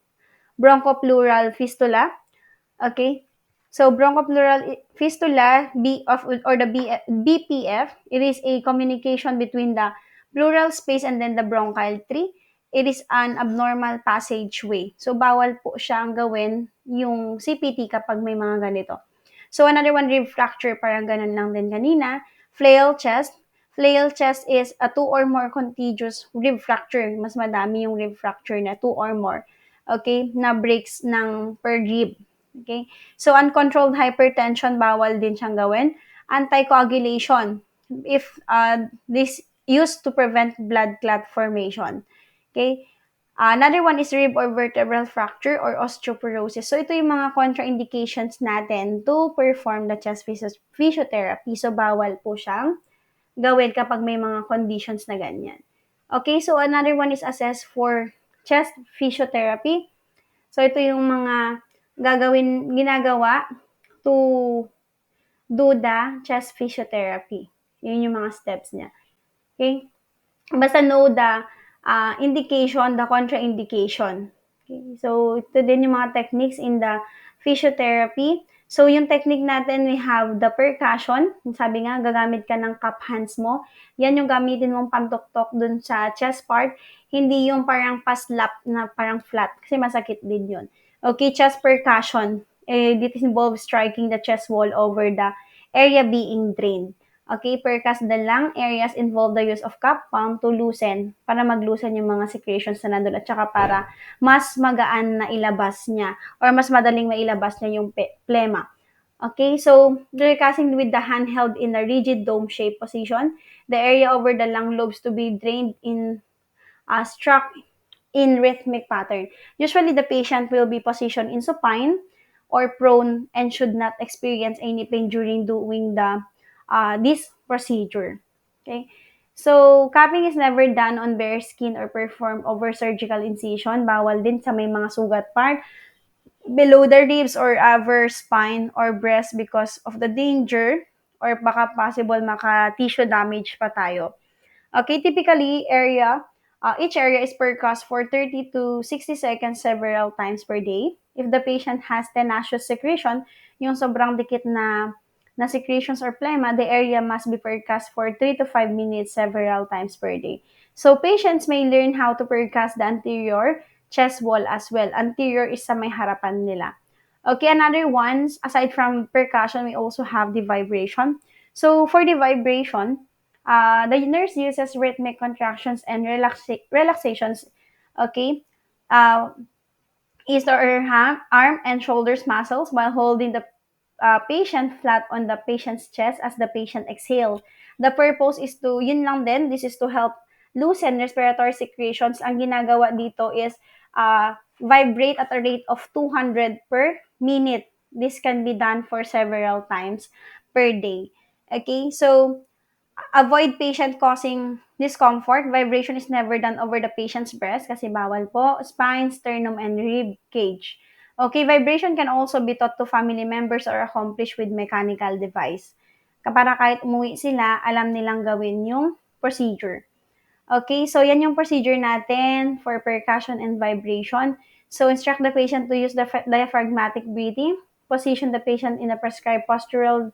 Bronchopleural fistula. Okay? So, bronchopleural fistula or the BPF, it is a communication between the pleural space and then the bronchial tree. It is an abnormal passageway. So, bawal po siyang gawin yung CPT kapag may mga ganito. So, another one, rib fracture, parang ganun lang din kanina. Flail chest. Flail chest is a 2 or more contiguous rib fracture. Mas madami yung rib fracture na 2 or more. Okay? Na breaks ng per rib. Okay? So, uncontrolled hypertension, bawal din siyang gawin. Anticoagulation, if this used to prevent blood clot formation. Okay? Another one is rib or vertebral fracture or osteoporosis. So, ito yung mga contraindications natin to perform the chest physiotherapy. So, bawal po siyang gawin kapag may mga conditions na ganyan. Okay, so another one is assessed for chest physiotherapy. So, ito yung mga ginagawa to do the chest physiotherapy. Yun yung mga steps niya. Okay? Basta know the indication, the contraindication. Okay? So, ito din yung mga techniques in the physiotherapy. So, yung technique natin, we have the percussion. Sabi nga, gagamit ka ng cup hands mo. Yan yung gamitin mong pantuktok dun sa chest part. Hindi yung parang paslap na parang flat. Kasi masakit din yun. Okay, chest percussion. This involves striking the chest wall over the area being drained. Okay, percast the lung areas involve the use of cup palm to loosen, para mag-loosen yung mga secretions na nandun at saka para mas magaan na ilabas niya or mas madaling mailabas niya yung plema. Okay, so percasting with the hand held in a rigid dome-shaped position, the area over the lung lobes to be drained in struck in rhythmic pattern. Usually, the patient will be positioned in supine or prone and should not experience any pain during doing the this procedure. Okay. So, cupping is never done on bare skin or performed over surgical incision. Bawal din sa may mga sugat part below the ribs or over spine or breast because of the danger or baka possible maka-tissue damage pa tayo. Okay, typically each area is percussed for 30 to 60 seconds several times per day. If the patient has tenacious secretion, yung sobrang dikit na secretions or phlegma, the area must be percussed for 3 to 5 minutes several times per day. So patients may learn how to percuss the anterior chest wall as well. Anterior is sa may harapan nila. Okay, another ones, aside from percussion, we also have the vibration. So for the vibration, the nurse uses rhythmic contractions and relaxations, okay, uh, ease the arm and shoulders muscles while holding the patient flat on the patient's chest as the patient exhale. The purpose is to, yun lang din, this is to help loosen respiratory secretions. Ang ginagawa dito is vibrate at a rate of 200 per minute. This can be done for several times per day. Okay, so avoid patient causing discomfort. Vibration is never done over the patient's breast kasi bawal po, spine, sternum, and rib cage. Okay, vibration can also be taught to family members or accomplished with mechanical device. Para kahit umuwi sila, alam nilang gawin yung procedure. Okay, so yan yung procedure natin for percussion and vibration. So instruct the patient to use the diaphragmatic breathing. Position the patient in a prescribed postural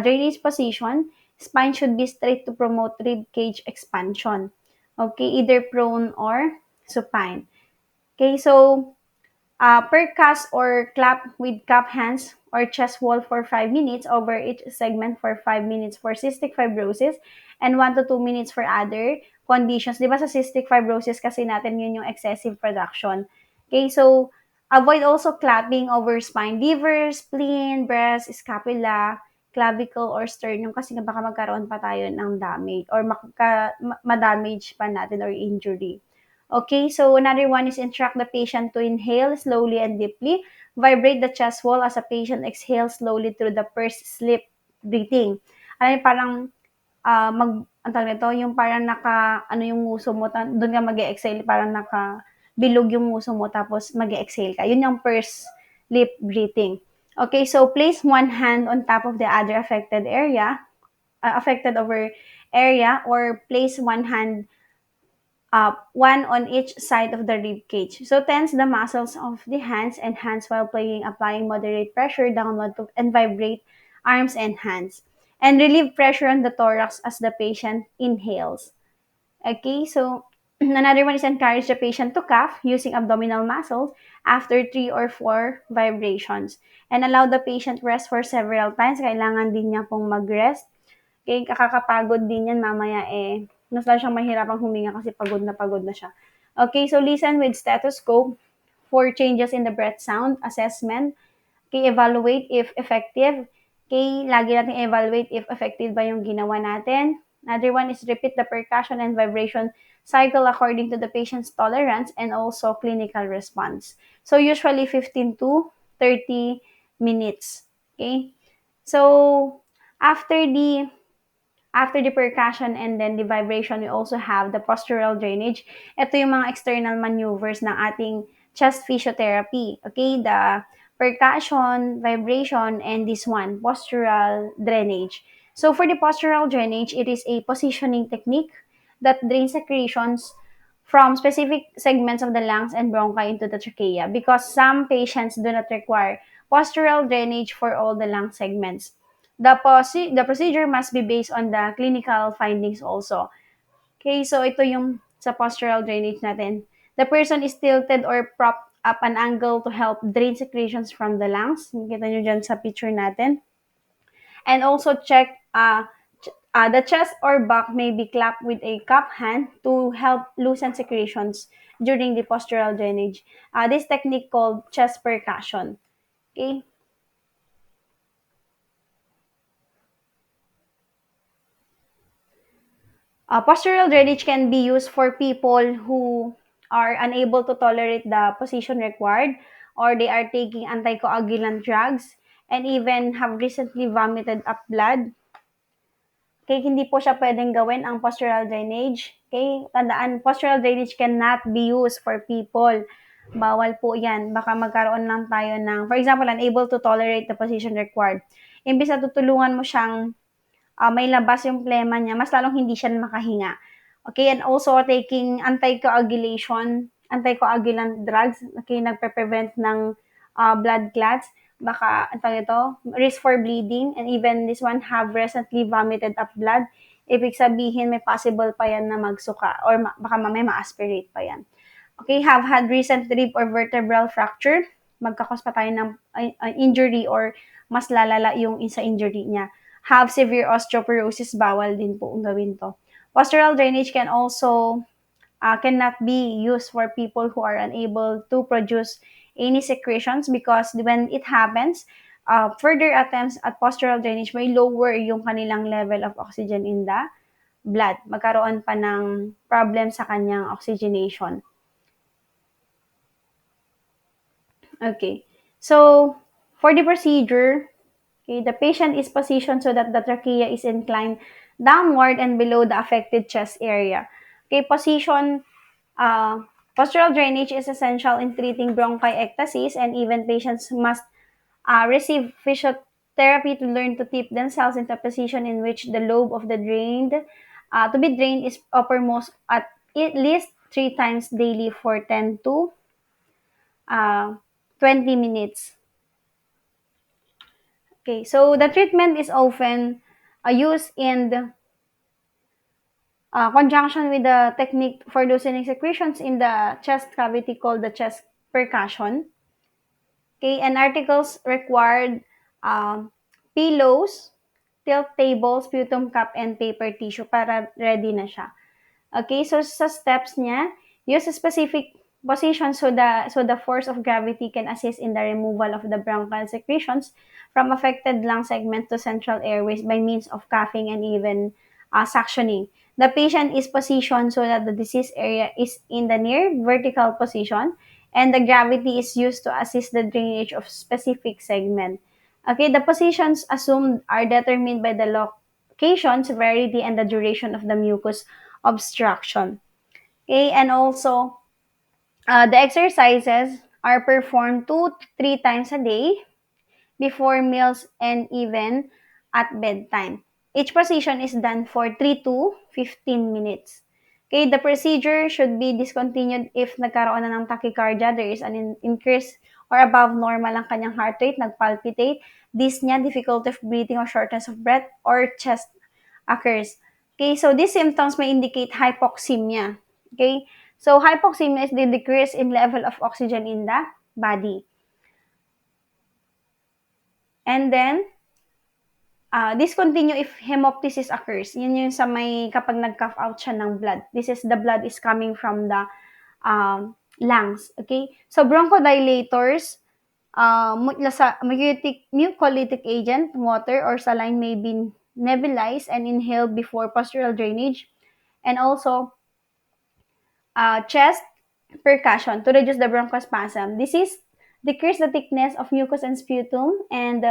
drainage position. Spine should be straight to promote rib cage expansion. Okay, either prone or supine. Okay, so percuss or clap with cup hands or chest wall for 5 minutes over each segment for 5 minutes for cystic fibrosis and 1 to 2 minutes for other conditions. Di ba sa cystic fibrosis kasi natin yun yung excessive production. Okay, so avoid also clapping over spine, liver, spleen, breast, scapula, clavicle, or sternum kasi baka magkaroon pa tayo ng damage or ma-damage pa natin or injury. Okay, so another one is instruct the patient to inhale slowly and deeply. Vibrate the chest wall as a patient exhales slowly through the pursed lip breathing. Ano parang ang tawag nito, yung parang ano yung nguso mo, doon ka mag-exhale, parang bilog yung nguso mo, tapos mag-exhale ka. Yun yung pursed lip breathing. Okay, so place one hand on top of the other affected over area, or place one hand one on each side of the rib cage. So tense the muscles of the hands and hands while applying moderate pressure downward and vibrate arms and hands. And relieve pressure on the thorax as the patient inhales. Okay, so another one is encourage the patient to cough using abdominal muscles after 3 or 4 vibrations. And allow the patient rest for several times. Kailangan din niya pong mag-rest. Okay, kakakapagod din yan mamaya mas lalo siyang mahirapang huminga kasi pagod na siya. Okay, so listen with stethoscope for changes in the breath sound assessment. Okay, evaluate if effective. Okay, lagi natin evaluate if effective ba yung ginawa natin. Another one is repeat the percussion and vibration cycle according to the patient's tolerance and also clinical response. So usually 15 to 30 minutes. Okay? So after the percussion and then the vibration, we also have the postural drainage. Ito yung mga external maneuvers ng ating chest physiotherapy. Okay, the percussion, vibration, and this one, postural drainage. So for the postural drainage, it is a positioning technique that drains secretions from specific segments of the lungs and bronchi into the trachea because some patients do not require postural drainage for all the lung segments. The procedure must be based on the clinical findings also. Okay, so ito yung sa postural drainage natin. The person is tilted or propped up an angle to help drain secretions from the lungs. Kita nyo dyan sa picture natin. And also check The chest or back may be clapped with a cup hand to help loosen secretions during the postural drainage. This technique called chest percussion. Okay. Postural drainage can be used for people who are unable to tolerate the position required, or they are taking anticoagulant drugs and even have recently vomited up blood. Okay, hindi po siya pwedeng gawin ang postural drainage. Okay, tandaan, postural drainage cannot be used for people. Bawal po yan. Baka magkaroon lang tayo ng, for example, unable to tolerate the position required. Imbis na tutulungan mo siyang may labas yung plema niya, mas lalong hindi siya makahinga. Okay, and also taking anticoagulant drugs, okay, nagpe-prevent ng blood clots, baka, ito, risk for bleeding, and even this one have recently vomited up blood. Ibig sabihin, may possible pa yan na magsuka, or baka mamaya ma-aspirate pa yan. Okay, have had recent rib or vertebral fracture, magkakos pa tayo ng injury or mas lalala yung sa injury niya. Have severe osteoporosis, bawal din po gawin to. Postural drainage can also cannot be used for people who are unable to produce any secretions because when it happens, further attempts at postural drainage may lower yung kanilang level of oxygen in the blood. Magkaroon pa ng problem sa kanyang oxygenation. Okay. So, for the procedure, okay, the patient is positioned so that the trachea is inclined downward and below the affected chest area. Okay, uh, postural drainage is essential in treating bronchiectasis, and even patients must receive physiotherapy to learn to tip themselves into a position in which the lobe of the to be drained is uppermost at least 3 times daily for 10 to uh, 20 minutes. Okay, so the treatment is often used in conjunction with the technique for loosening secretions in the chest cavity called the chest percussion. Okay, and articles required um, pillows, tilt table, sputum cup, and paper tissue para ready na siya. Okay, so sa steps niya, use a specific position so the force of gravity can assist in the removal of the bronchial secretions from affected lung segment to central airways by means of coughing and even suctioning. The patient is positioned so that the disease area is in the near vertical position and the gravity is used to assist the drainage of specific segment. Okay, the positions assumed are determined by the location, severity, and the duration of the mucus obstruction. Okay, and also the exercises are performed 2 to 3 times a day before meals and even at bedtime. Each position is done for 3 to 15 minutes. Okay, the procedure should be discontinued if nagkaroon na ng tachycardia, there is an increase or above normal ang kanyang heart rate, nagpalpitate, dyspnea, difficulty of breathing or shortness of breath, or chest occurs. Okay, so these symptoms may indicate hypoxemia. Okay, so hypoxemia is the decrease in level of oxygen in the body. And then, discontinue if hemoptysis occurs. Yun yung sa may kapag nag-cough out siya ng blood. This is the blood is coming from the lungs. Okay? So, bronchodilators, mucolytic agent, water, or saline may be nebulized and inhaled before postural drainage. And also, chest percussion to reduce the bronchospasm. This is decrease the thickness of mucus and sputum and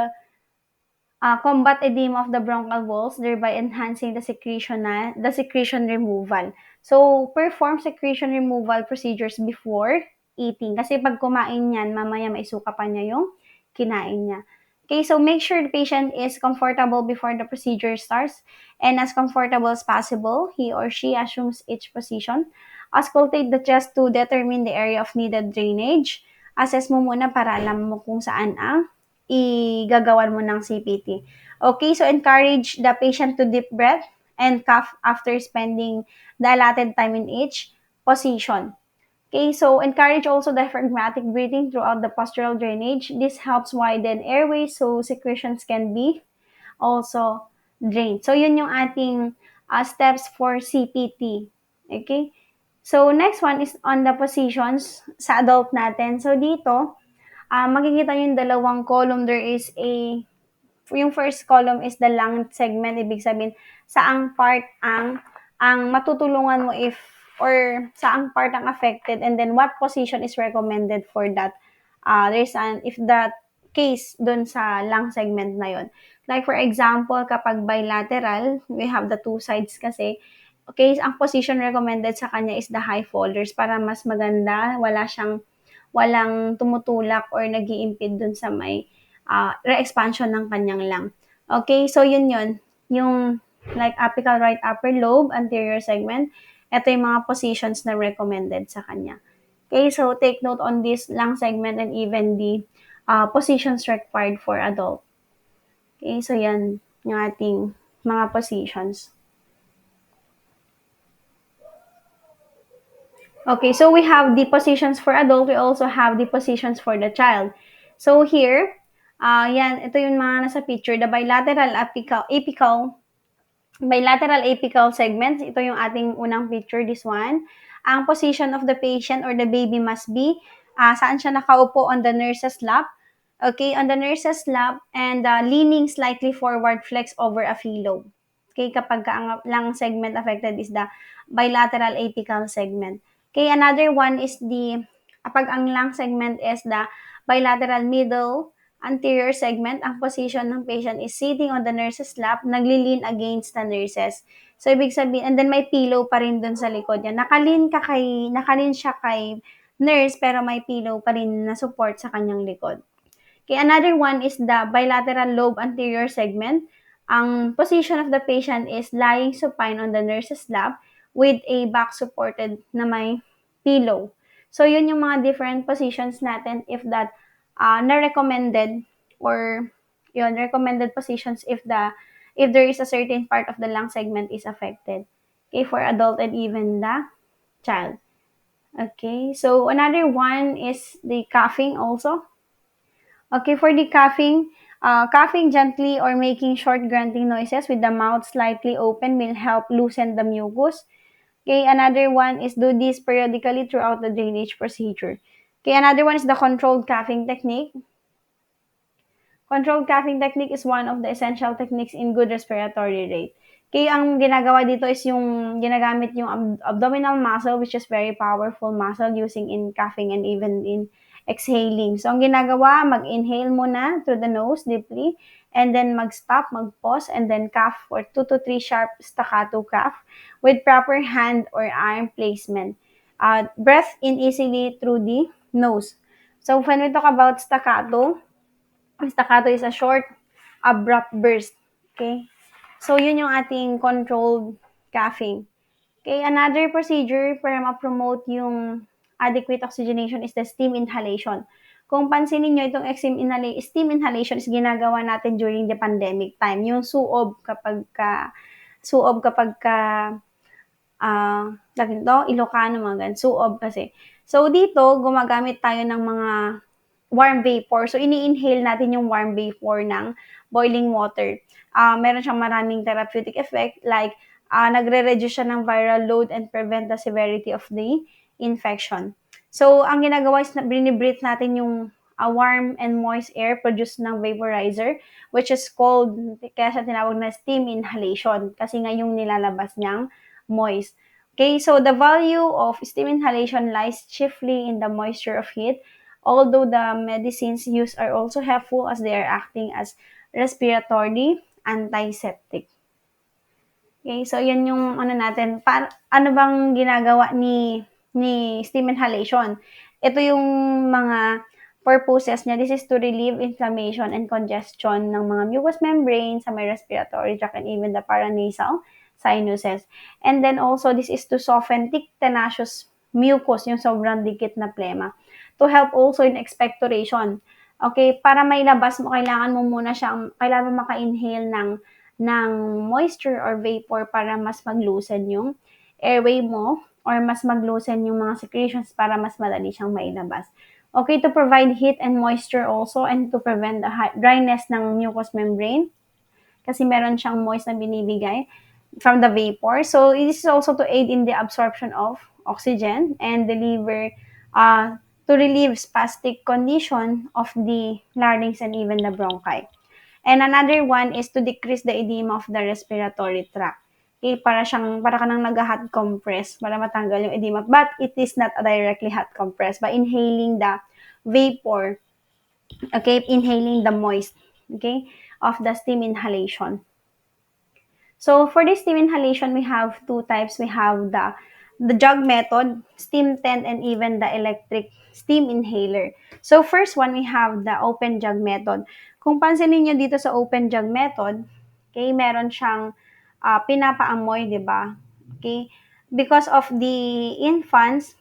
combat edema of the bronchial walls, thereby enhancing the secretion removal. So, perform secretion removal procedures before eating. Kasi pag kumain yan, mamaya maisuka pa niya yung kinain niya. Okay, so make sure the patient is comfortable before the procedure starts and as comfortable as possible. He or she assumes each position. Auscultate the chest to determine the area of needed drainage. Assess mo muna para alam mo kung saan ang igagawan mo ng CPT. Okay, so encourage the patient to deep breath and cough after spending the allotted time in each position. Okay, so encourage also diaphragmatic breathing throughout the postural drainage. This helps widen airways so secretions can be also drain. So, yun yung ating steps for CPT. Okay? So, next one is on the positions sa adult natin. So, dito, makikita yung dalawang column. There is yung first column is the lung segment. Ibig sabihin, saang part ang matutulungan mo if or saang part ang affected and then what position is recommended for that. If that case dun sa lung segment na yon. Like for example, kapag bilateral, we have the two sides kasi. Okay, ang position recommended sa kanya is the high folders para mas maganda, walang tumutulak or nag-i-impede dun sa may re-expansion ng kanyang lung. Okay, so yun. Yung like apical right upper lobe, anterior segment, ito yung mga positions na recommended sa kanya. Okay, so take note on this lung segment and even the positions required for adult. Okay, so yan yung ating mga positions. Okay, so we have the positions for adult. We also have the positions for the child. So here, ito yung mga nasa picture. The bilateral apical segments. Ito yung ating unang picture, this one. Ang position of the patient or the baby must be, saan siya nakaupo on the nurse's lap. Okay, on the nurse's lap and leaning slightly forward, flex over a philo. Okay, kapag ang lung segment affected is the bilateral apical segment. Okay, another one is kapag ang lung segment is the bilateral middle anterior segment, ang position ng patient is sitting on the nurse's lap, nagli-lean against the nurses. So, ibig sabihin, and then may pillow pa rin dun sa likod niya. Nakalin siya kay nurse, pero may pillow pa rin na support sa kanyang likod. Okay, another one is the bilateral lobe anterior segment. Ang position of the patient is lying supine on the nurse's lap with a back supported na may pillow. So, yun yung mga different positions natin if that na-recommended or yun, recommended positions if there is a certain part of the lung segment is affected. Okay, for adult and even the child. Okay, so another one is the coughing also. Okay, for the coughing gently or making short grunting noises with the mouth slightly open will help loosen the mucus. Okay, another one is do this periodically throughout the drainage procedure. Okay, another one is the controlled coughing technique. Controlled coughing technique is one of the essential techniques in good respiratory rate. Kaya ang ginagawa dito is yung ginagamit yung abdominal muscle, which is very powerful muscle using in coughing and even in exhaling. So, ang ginagawa, mag-inhale muna through the nose deeply and then mag-stop, mag-pause, and then cough for 2 to 3 sharp staccato cough with proper hand or arm placement. Breath in easily through the nose. So, when we talk about staccato is a short, abrupt burst. Okay? So, yun yung ating controlled coughing. Okay, another procedure para ma-promote yung adequate oxygenation is the steam inhalation. Kung pansinin nyo, itong steam inhalation is ginagawa natin during the pandemic time. Yung suob kapag ka Ilocano, mga ganun. Suob kasi. So, dito, gumagamit tayo ng mga warm vapor. So, ini-inhale natin yung warm vapor ng boiling water. Meron siyang maraming therapeutic effect like nagre-reduce siya ng viral load and prevent the severity of the infection. So, ang ginagawa is binibreathe natin yung warm and moist air produced ng vaporizer, which is called, kaya siya tinawag na steam inhalation kasi nga yung nilalabas niyang moist. Okay, so the value of steam inhalation lies chiefly in the moisture of heat, although the medicines used are also helpful as they are acting as respiratory antiseptic. Okay, so yan yung natin. Ano bang ginagawa ni steam inhalation? Ito yung mga purposes niya. This is to relieve inflammation and congestion ng mga mucous membrane sa may respiratory tract and even the paranasal sinuses. And then also, this is to soften thick tenacious mucus, yung sobrang dikit na plema. To help also in expectoration. Okay, para may labas mo, kailangan mo maka-inhale ng moisture or vapor para mas mag-loosen yung airway mo or mas mag-loosen yung mga secretions para mas madali siyang mailabas. Okay, to provide heat and moisture also and to prevent the dryness ng mucous membrane. kasi meron siyang moist na binibigay from the vapor. So it is also to aid in the absorption of oxygen and deliver to relieve spastic condition of the larynx and even the bronchi. And another one is to decrease the edema of the respiratory tract. Okay, para ka nang nag-hot compress para matanggal yung edema. But it is not a directly hot compress by inhaling the vapor, okay, inhaling the moist, okay, of the steam inhalation. So for this steam inhalation, we have two types. We have the jug method, steam tent, and even the electric steam inhaler. So first one, we have the open jug method. Kung pansinin niyo dito sa open jug method, okay, meron siyang pinapaamoy, di ba? Okay? Because of the infants,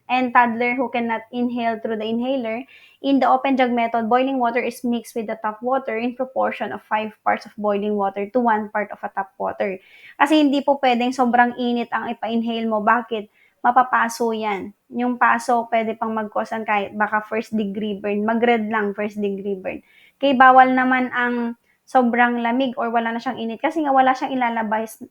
and toddler who cannot inhale through the inhaler, in the open jug method, boiling water is mixed with the tap water in proportion of 5 parts of boiling water to 1 part of a tap water. Kasi hindi po pwedeng sobrang init ang ipa-inhale mo. Bakit? Mapapaso yan. Yung paso, pwede pang mag-cause kahit baka first degree burn. Mag-red lang, first degree burn. Kaya bawal naman ang sobrang lamig or wala na siyang init kasi nga wala siyang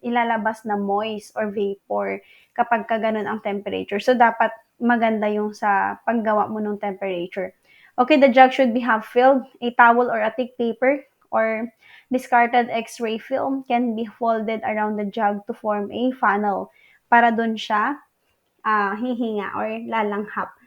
ilalabas na moist or vapor kapag ka ganun ang temperature. So, dapat maganda yung sa paggawa mo ng temperature. Okay, the jug should be half filled. A towel or a thick paper or discarded x-ray film can be folded around the jug to form a funnel para dun siya hihinga or lalanghap.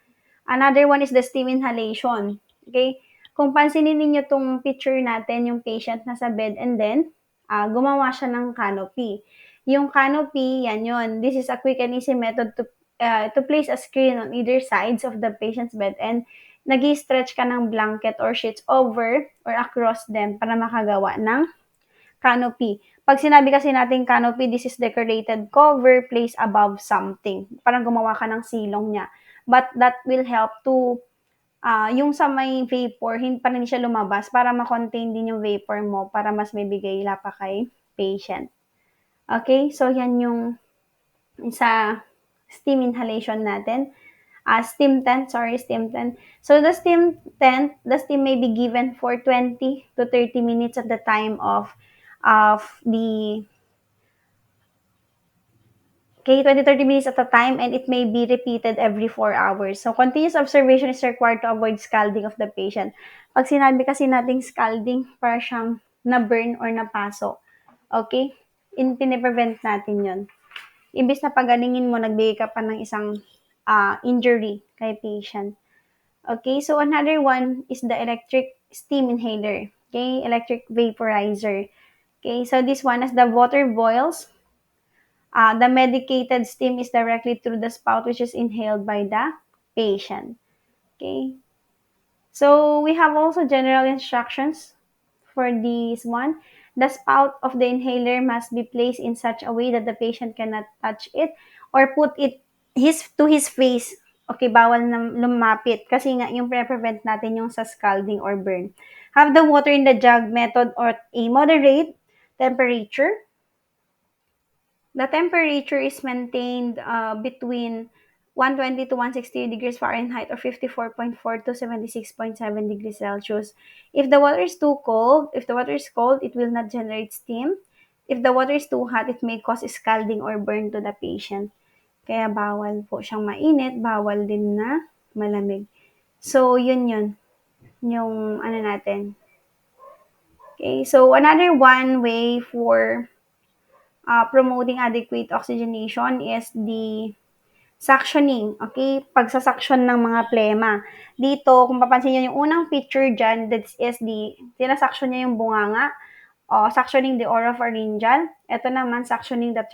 Another one is the steam inhalation. Okay? Kung pansinin ninyo tong picture natin, yung patient nasa bed and then gumawa siya ng canopy. Yung canopy, yan yun. This is a quick and easy method to place a screen on either sides of the patient's bed and nag-stretch ka ng blanket or sheets over or across them para makagawa ng canopy. Pag sinabi kasi natin canopy, this is decorated cover placed above something. Parang gumawa ka ng silong niya. But that will help to yung sa may vapor, hindi siya lumabas para ma-contain din yung vapor mo para mas may bigay pa kay patient. Okay? So, yan yung sa steam inhalation natin. Steam tent. So, the steam tent, the steam may be given for 20 to 30 minutes at the time of the 20-30 minutes at a time, and it may be repeated every 4 hours. So, continuous observation is required to avoid scalding of the patient. Pag sinabi kasi nating scalding, para siyang na-burn or napaso. Okay? Piniprevent natin yon. Imbis na pagalingin mo, nagbigay ka pa ng isang injury kay patient. Okay? So, another one is the electric steam inhaler. Okay? Electric vaporizer. Okay? So, this one, as the water boils, the medicated steam is directly through the spout, which is inhaled by the patient. Okay. So we have also general instructions for this one. The spout of the inhaler must be placed in such a way that the patient cannot touch it or put it to his face. Okay, bawal na lumapit kasi nga yung pre-prevent natin yung sa scalding or burn. Have the water in the jug method or a moderate temperature. The temperature is maintained between 120 to 160 degrees Fahrenheit or 54.4 to 76.7 degrees Celsius. If the water is too cold, it will not generate steam. If the water is too hot, it may cause scalding or burn to the patient. Kaya bawal po siyang mainit, bawal din na malamig. So, yun. Yung ano natin. Okay, so another one way for promoting adequate oxygenation is the suctioning, okay? Pagsasaksyon ng mga plema. Dito, kung papansin nyo yung unang picture dyan, that is sinasaksyon niya yung bunganga, suctioning the oropharyngeal. Ito naman, suctioning the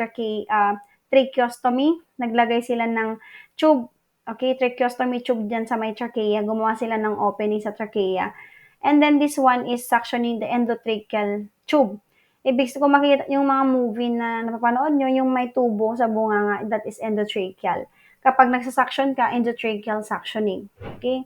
tracheostomy. Naglagay sila ng tube, okay? Tracheostomy tube dyan sa may trachea. Gumawa sila ng opening sa trachea. And then this one is suctioning the endotracheal tube. Ibig sabihin, kung makikita yung mga movie na napapanood nyo, yung may tubo sa bunganga, that is endotracheal. Kapag nagsasuction ka, endotracheal suctioning. Okay?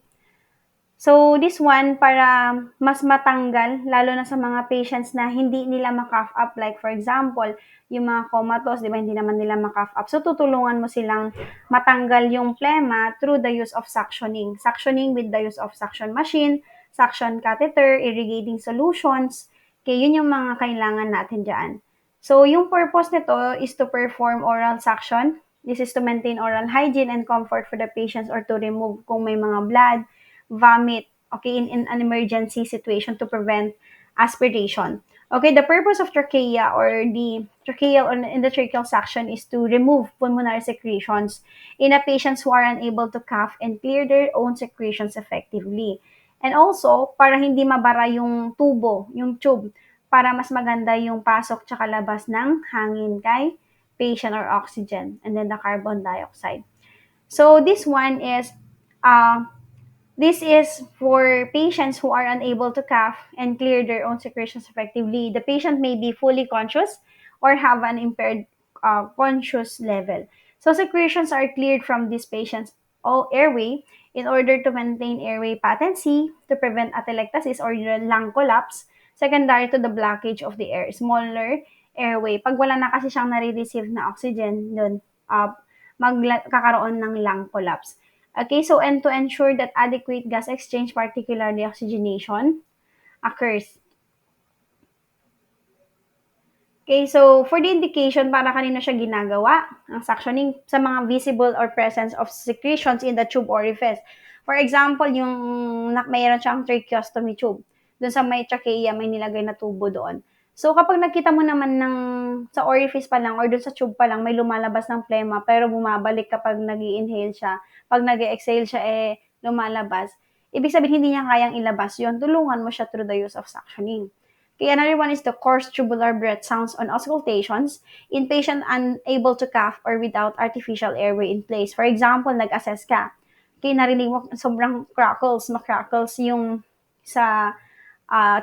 So, this one, para mas matanggal, lalo na sa mga patients na hindi nila ma-cough up. Like, for example, yung mga comatose, di ba, hindi naman nila ma-cough up. So, tutulungan mo silang matanggal yung plema through the use of suctioning. Suctioning with the use of suction machine, suction catheter, irrigating solutions, Okay, yun yung mga kailangan natin dyan. So, yung purpose nito is to perform oral suction. This is to maintain oral hygiene and comfort for the patients or to remove kung may mga blood, vomit, okay, in an emergency situation to prevent aspiration. Okay, the purpose of trachea or the tracheal or endotracheal suction is to remove pulmonary secretions in a patients who are unable to cough and clear their own secretions effectively. And also, para hindi mabara yung tubo, yung tube, para mas maganda yung pasok tsaka labas ng hangin kay patient or oxygen, and then the carbon dioxide. So this one is uh, this is for patients who are unable to cough and clear their own secretions effectively. The patient may be fully conscious or have an impaired conscious level. So secretions are cleared from this patient's airway in order to maintain airway patency, to prevent atelectasis or lung collapse, secondary to the blockage of the air, smaller airway. Pag wala na kasi siyang nare-receive na oxygen, dun, magkakaroon ng lung collapse. Okay, so and to ensure that adequate gas exchange, particularly oxygenation, occurs. Okay, so for the indication, para kanino siya ginagawa, ang suctioning sa mga visible or presence of secretions in the tube orifice. For example, yung mayroon siyang tracheostomy tube. Doon sa may trachea, may nilagay na tubo doon. So kapag nakita mo naman sa orifice pa lang or doon sa tube pa lang, may lumalabas ng plema pero bumabalik kapag nag-i-inhale siya. Pag nag-exhale siya, lumalabas. Ibig sabihin, hindi niya kayang ilabas yon. Tulungan mo siya through the use of suctioning. Okay, another one is the coarse tubular breath sounds on auscultations in patient unable to cough or without artificial airway in place. For example, nag-assess ka. Okay, narinig mo sobrang crackles yung sa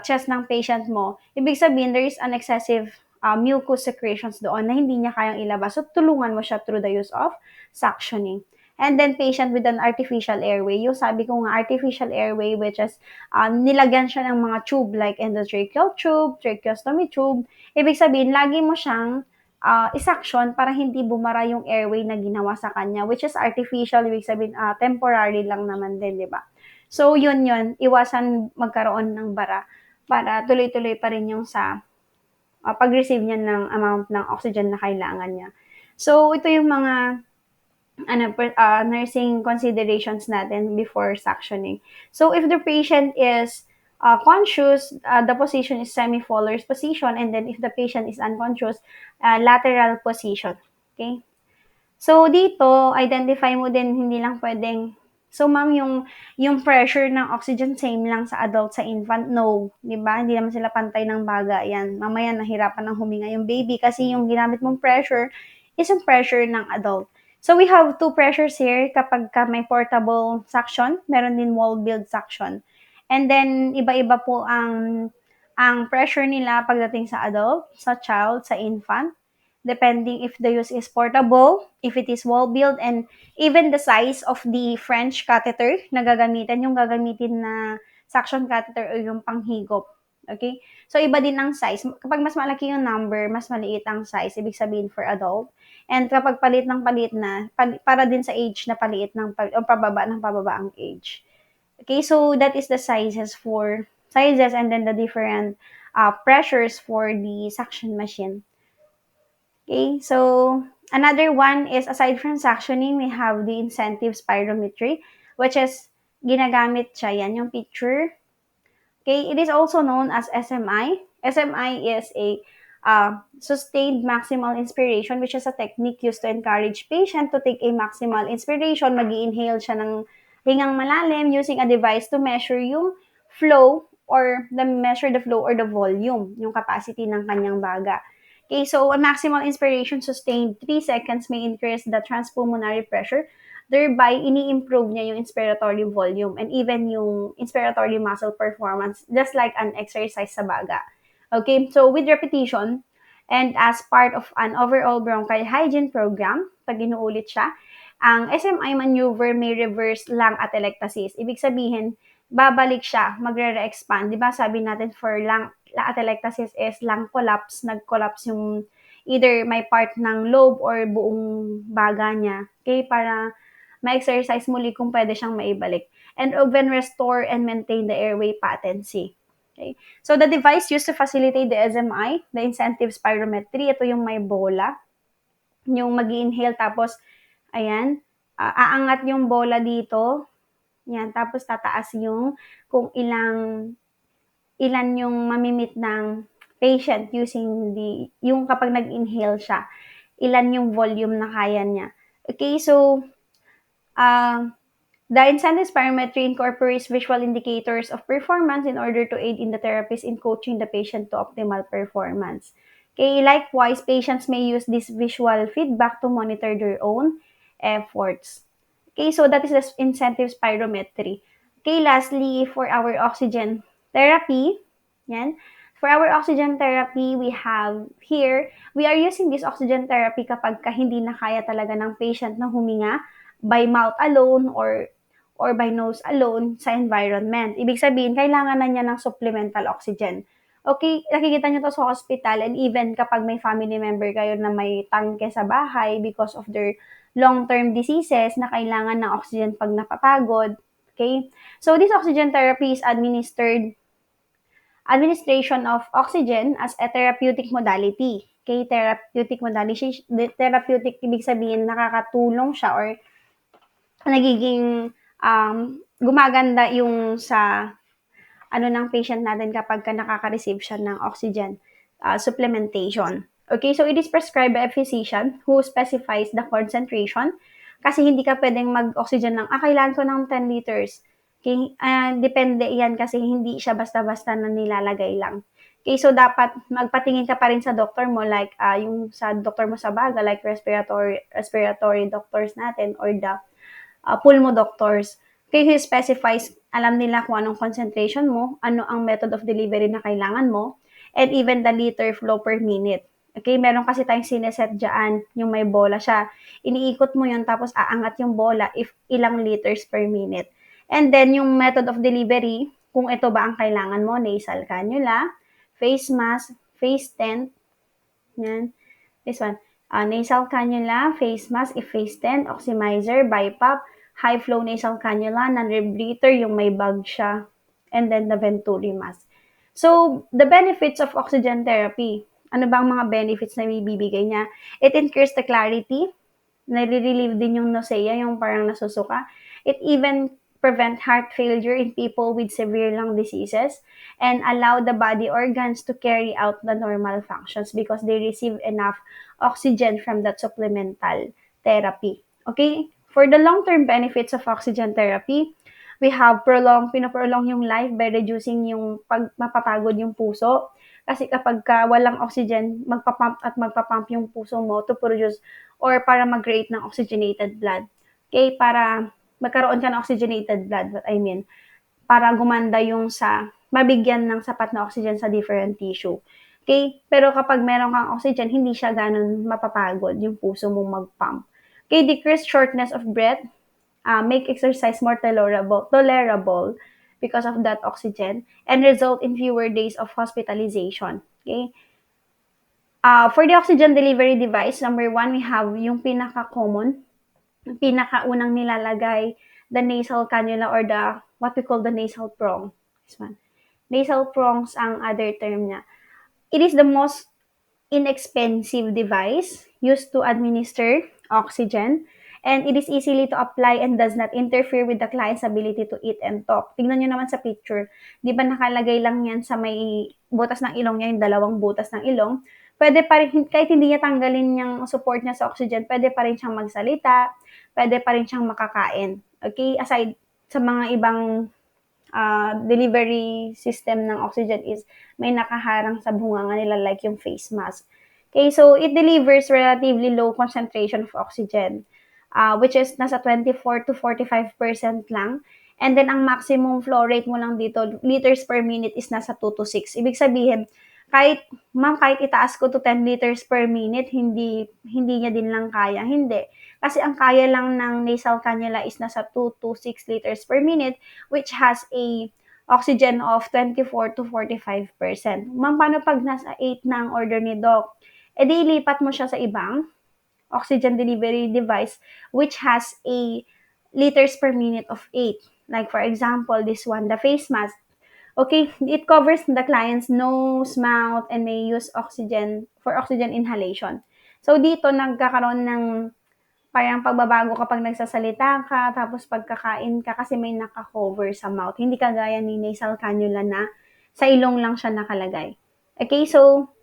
chest ng patient mo. Ibig sabihin, there is an excessive mucus secretions doon na hindi niya kayang ilabas. So, tulungan mo siya through the use of suctioning. And then patient with an artificial airway. Yung sabi ko nga, artificial airway, which is nilagyan siya ng mga tube like endotracheal tube, tracheostomy tube. Ibig sabihin, lagi mo siyangisuction para hindi bumara yung airway na ginawa sa kanya, which is artificial. Ibig sabihin, temporary lang naman din, di ba? So, yun. Iwasan magkaroon ng bara para tuloy-tuloy pa rin yung sa pag-receive niya ng amount ng oxygen na kailangan niya. So, ito yung mga nursing considerations natin before suctioning. So, if the patient is conscious, the position is semi-Fowler's position, and then if the patient is unconscious, lateral position. Okay? So, dito, identify mo din, hindi lang pwedeng, so ma'am, yung pressure ng oxygen, same lang sa adult, sa infant, no. Diba? Hindi naman sila pantay ng baga. Yan, mamaya nahirapan ng huminga yung baby kasi yung ginamit mong pressure is yung pressure ng adult. So, we have two pressures here kapag may portable suction, meron din wall-built suction. And then, iba-iba po ang pressure nila pagdating sa adult, sa child, sa infant, depending if the use is portable, if it is wall-built, and even the size of the French catheter na gagamitin, yung gagamitin na suction catheter o yung panghigop. Okay? So, iba din ang size. Kapag mas malaki yung number, mas maliit ang size, ibig sabihin for adult. And kapag palit na, para din sa age na paliit o pababa ang age. Okay, so that is the sizes and then the different pressures for the suction machine. Okay, so another one is aside from suctioning, we have the incentive spirometry, which is ginagamit siya, yan yung picture. Okay, it is also known as SMI. SMI is a sustained maximal inspiration, which is a technique used to encourage patient to take a maximal inspiration. Mag-i-inhale siya ng hingang malalim using a device to measure yung flow or measure the flow or the volume, yung capacity ng kanyang baga. Okay, so a maximal inspiration sustained 3 seconds may increase the transpulmonary pressure, thereby ini-improve niya yung inspiratory volume and even yung inspiratory muscle performance, just like an exercise sa baga. Okay, so with repetition and as part of an overall bronchial hygiene program, pag inuulit siya, ang SMI maneuver may reverse lung atelectasis. Ibig sabihin, babalik siya, magre-re-expand. Di ba sabi natin for lung atelectasis is lung collapse, nag-collapse yung either may part ng lobe or buong baga niya. Okay, para ma-exercise muli kung pwede siyang maibalik. And even restore and maintain the airway patency. Okay? So, the device used to facilitate the SMI, the incentive spirometry, ito yung may bola, yung mag inhale tapos, ayan, aangat yung bola dito, yan, tapos tataas yung kung ilan yung mamimit ng patient using yung kapag nag-inhale siya, ilan yung volume na kaya niya. Okay, so, uh, the incentive spirometry incorporates visual indicators of performance in order to aid in the therapist in coaching the patient to optimal performance. Okay, likewise, patients may use this visual feedback to monitor their own efforts. Okay, so that is the incentive spirometry. Okay, lastly, for our oxygen therapy, yan. For our oxygen therapy, we have here, we are using this oxygen therapy kapag hindi na kaya talaga ng patient na huminga by mouth alone or by nose alone sa environment. Ibig sabihin, kailangan na niya ng supplemental oxygen. Okay, nakikita niyo to sa hospital and even kapag may family member kayo na may tangke sa bahay because of their long-term diseases na kailangan ng oxygen pag napapagod. Okay? So, this oxygen therapy is administration of oxygen as a therapeutic modality. Okay, therapeutic ibig sabihin nakakatulong siya or nagiging gumaganda yung sa ano ng patient natin kapag ka nakaka-receive siya ng oxygen supplementation. Okay, so it is prescribed by a physician who specifies the concentration kasi hindi ka pwedeng mag-oxygen ng, kailangan ko ng 10 liters. Okay, depende yan kasi hindi siya basta-basta na nilalagay lang. Okay, so dapat magpatingin ka pa rin sa doctor mo like yung sa doctor mo sa baga like respiratory doctors natin or the pulmo doctors. Kaya he specifies, alam nila kung anong concentration mo, ano ang method of delivery na kailangan mo, and even the liter flow per minute. Okay, meron kasi tayong sineset dyan, yung may bola siya. Iniikot mo yun, tapos aangat yung bola if ilang liters per minute. And then, yung method of delivery, kung ito ba ang kailangan mo, nasal cannula, face mask, face tent, yan. This one, nasal cannula, face mask, if face tent, oximizer, BiPAP, high flow nasal cannula, non-rebreather, yung may bag siya, and then the Venturi mask. So, the benefits of oxygen therapy. Ano bang mga benefits na ibibigay niya? It increases the clarity, nare-relieve din yung nausea, yung parang nasusuka. It even prevent heart failure in people with severe lung diseases and allow the body organs to carry out the normal functions because they receive enough oxygen from that supplemental therapy. Okay? For the long-term benefits of oxygen therapy, we have pinaprolong yung life by reducing yung mapapagod yung puso. Kasi kapag walang oxygen, magpapump yung puso mo to produce or para mag-create ng oxygenated blood. Okay, para magkaroon ka ng oxygenated blood, what I mean, para gumanda yung mabigyan ng sapat na oxygen sa different tissue. Okay, pero kapag meron kang oxygen, hindi siya ganun mapapagod yung puso mong mag-pump. Okay, decrease shortness of breath, make exercise more tolerable because of that oxygen, and result in fewer days of hospitalization. Okay, for the oxygen delivery device, number one, we have yung pinaka-common, yung pinakaunang nilalagay, the nasal cannula or what we call the nasal prong. This one. Nasal prongs ang other term niya. It is the most inexpensive device used to administer oxygen and it is easily to apply and does not interfere with the client's ability to eat and talk. Tingnan nyo naman sa picture. Di ba nakalagay lang yan sa may butas ng ilong niya, yung dalawang butas ng ilong. Pwede pa rin, kahit hindi niya tanggalin yung support niya sa oxygen, pwede pa rin siyang magsalita, pwede pa rin siyang makakain. Okay? Aside sa mga ibang delivery system ng oxygen is may nakaharang sa bunganga nila like yung face mask. Okay, so it delivers relatively low concentration of oxygen, which is nasa 24 to 45% lang. And then, ang maximum flow rate mo lang dito, liters per minute is nasa 2 to 6. Ibig sabihin, kahit itaas ko to 10 liters per minute, hindi niya din lang kaya. Hindi. Kasi ang kaya lang ng nasal cannula is nasa 2 to 6 liters per minute, which has a oxygen of 24 to 45%. Ma'am, paano pag nasa 8 na ang order ni Doc? E di ilipat mo siya sa ibang oxygen delivery device which has a liters per minute of 8. Like for example, this one, the face mask. Okay, it covers the client's nose, mouth, and may use oxygen for oxygen inhalation. So dito nagkakaroon ng parang pagbabago kapag nagsasalita ka, tapos pagkakain ka kasi may naka-cover sa mouth. Hindi kagaya ni nasal cannula na sa ilong lang siya nakalagay. Okay, so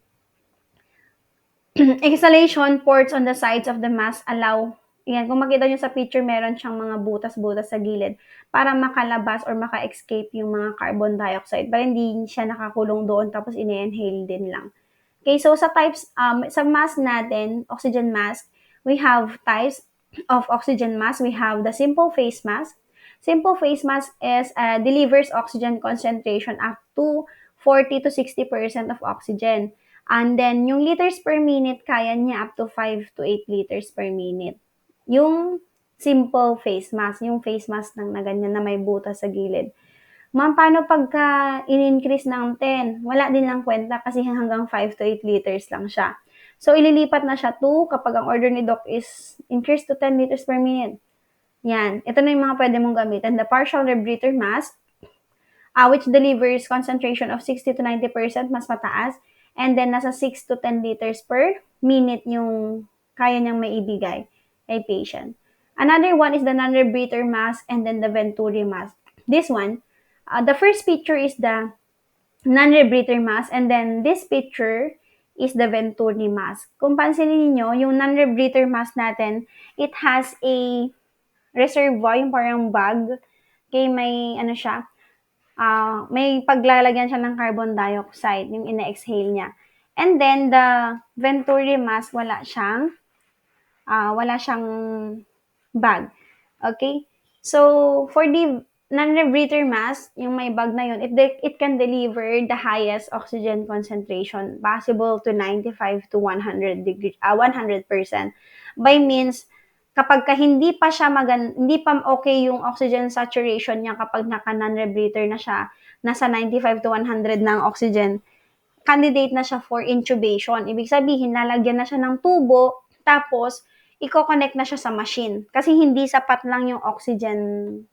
exhalation ports on the sides of the mask allow, yan, kung makita nyo sa picture, meron siyang mga butas-butas sa gilid para makalabas or maka-escape yung mga carbon dioxide para hindi siya nakakulong doon tapos ini-inhale din lang. Okay, so sa types, sa mask natin, oxygen mask, we have types of oxygen mask. We have the simple face mask. Simple face mask is delivers oxygen concentration up to 40 to 60% of oxygen. And then, yung liters per minute, kaya niya up to 5 to 8 liters per minute. Yung simple face mask, yung face mask ng na ganyan na may butas sa gilid. Ma'am, paano pagka in-increase ng 10? Wala din lang kwenta kasi hanggang 5 to 8 liters lang siya. So, ililipat na siya to kapag ang order ni doc is increase to 10 liters per minute. Yan. Ito na yung mga pwede mong gamitin. The partial rebreather mask, which delivers concentration of 60 to 90%, mas mataas. And then, nasa 6 to 10 liters per minute yung kaya niyang maibigay kay patient. Another one is the non-rebreather mask and then the Venturi mask. This one, the first picture is the non-rebreather mask and then this picture is the Venturi mask. Kung pansinin niyo yung non-rebreather mask natin, it has a reservoir, yung parang bag. Okay, may ano siya, may paglalagyan siya ng carbon dioxide, yung ina-exhale niya. And then, the Venturi mask, wala siyang bag. Okay? So, for the non-rebreather mask, yung may bag na yun, it can deliver the highest oxygen concentration possible to 95 to 100 degree, 100%. By means, kapag hindi pa okay yung oxygen saturation niya kapag naka non-rebreather na siya, nasa 95 to 100 na ang oxygen, candidate na siya for intubation. Ibig sabihin, lalagyan na siya ng tubo, tapos, i-connect na siya sa machine. Kasi hindi sapat lang yung oxygen